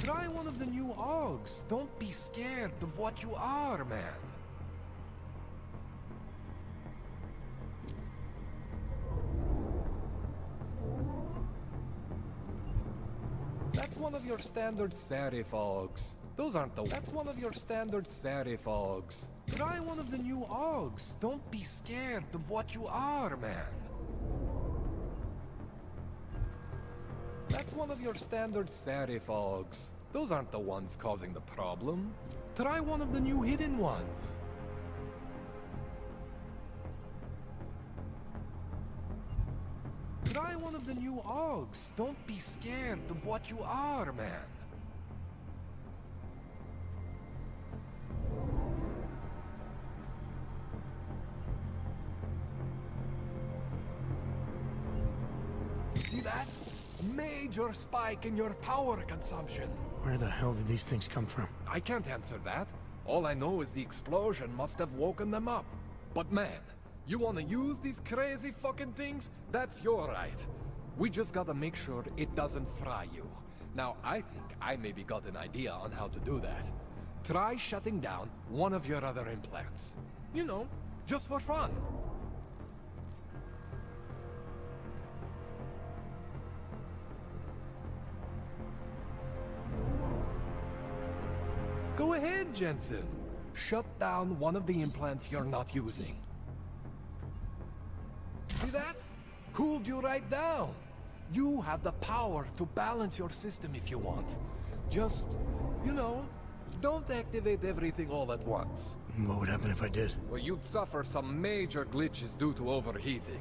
Try one of the new Augs. Don't be scared of what you are, man. That's one of your standard Serif Augs. Those aren't the... That's one of your standard Serif Augs. Try one of the new Augs. Don't be scared of what you are, man. That's one of your standard Serif Augs. Those aren't the ones causing the problem. Try one of the new hidden ones. Try one of the new Augs. Don't be scared of what you are, man. See that? Major spike in your power consumption. Where the hell did these things come from? I can't answer that. All I know is the explosion must have woken them up. But man, You wanna use these crazy fucking things? That's your right. We just gotta make sure it doesn't fry you. Now, I think I maybe got an idea on how to do that. Try shutting down one of your other implants. You know, just for fun. Go ahead, Jensen. Shut down one of the implants you're not using. See that? Cooled you right down. You have the power to balance your system if you want. Just, you know, don't activate everything all at once. What would happen if I did? Well, you'd suffer some major glitches due to overheating.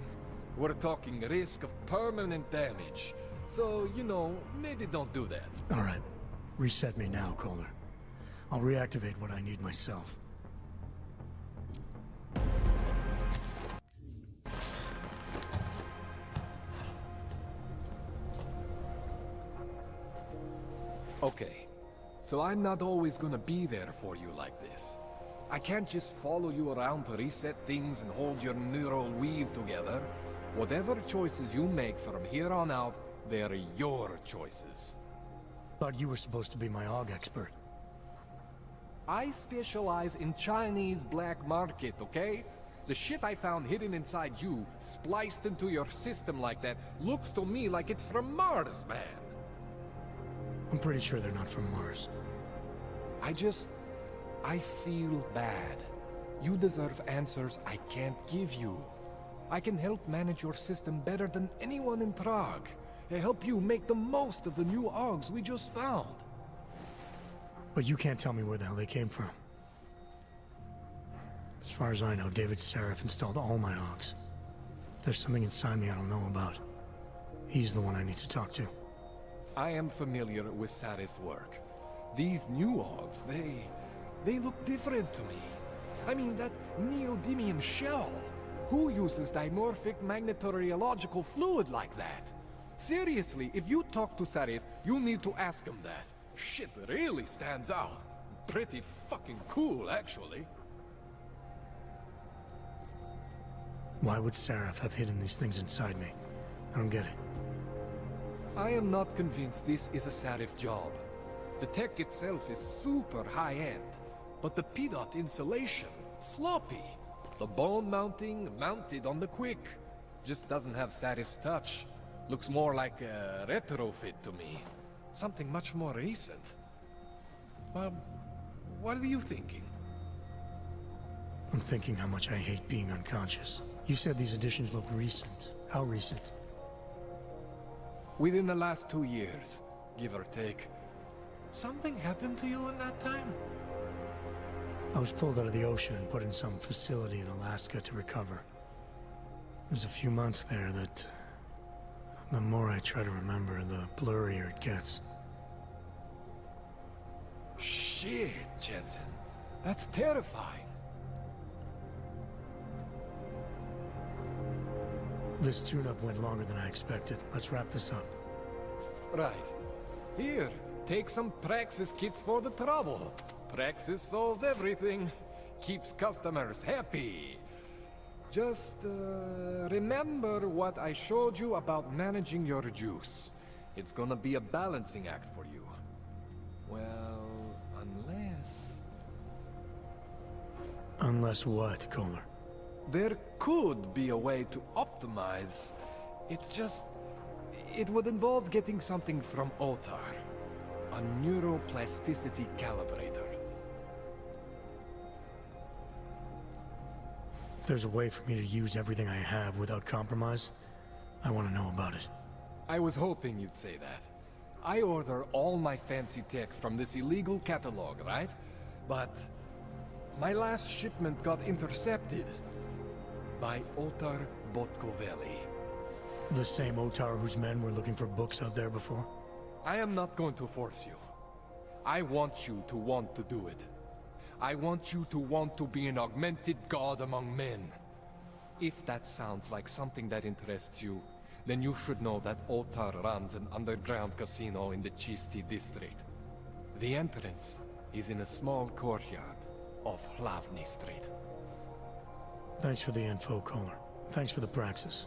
We're talking risk of permanent damage. So, you know, maybe don't do that. All right. Reset me now, Kohler. I'll reactivate what I need myself. Okay, so I'm not always gonna be there for you like this. I can't just follow you around to reset things and hold your neural weave together. Whatever choices you make from here on out, they're your choices. Thought you were supposed to be my AUG expert. I specialize in Chinese black market, okay? The shit I found hidden inside you, spliced into your system like that, looks to me like it's from Mars, man. I'm pretty sure they're not from Mars. I feel bad. You deserve answers I can't give you. I can help manage your system better than anyone in Prague. I help you make the most of the new AUGs we just found. But you can't tell me where the hell they came from. As far as I know, David Seraph installed all my AUGs. There's something inside me I don't know about. He's the one I need to talk to. I am familiar with Sarah's work. These new AUGs, they look different to me. I mean, that neodymium shell. Who uses dimorphic magnetorheological fluid like that? Seriously, if you talk to Sarif, you need to ask him that. Shit really stands out. Pretty fucking cool, actually. Why would Seraph have hidden these things inside me? I don't get it. I am not convinced this is a Sarif job. The tech itself is super high-end, but the PDOT insulation, sloppy. The bone mounting, mounted on the quick. Just doesn't have Sarif's touch. Looks more like a retrofit to me. Something much more recent. Well, what are you thinking? I'm thinking how much I hate being unconscious. You said these additions look recent. How recent? Within the last 2 years, give or take. Something happened to you in that time? I was pulled out of the ocean and put in some facility in Alaska to recover. There's a few months there that... the more I try to remember, the blurrier it gets. Shit, Jensen. That's terrifying. This tune-up went longer than I expected. Let's wrap this up. Right. Here, take some Praxis kits for the trouble. Praxis solves everything. Keeps customers happy. Just, remember what I showed you about managing your juice. It's gonna be a balancing act for you. Well, unless... Unless what, Kohler? There could be a way to optimize. It's just... it would involve getting something from Otar. A neuroplasticity calibrator. If there's a way for me to use everything I have without compromise, I want to know about it. I was hoping you'd say that. I order all my fancy tech from this illegal catalog, right? But my last shipment got intercepted by Otar Botkoveli. The same Otar whose men were looking for books out there before? I am not going to force you. I want you to want to do it. I want you to want to be an augmented god among men. If that sounds like something that interests you, then you should know that Otar runs an underground casino in the Chisti district. The entrance is in a small courtyard off Hlavny Street. Thanks for the info, Kohler. Thanks for the praxis.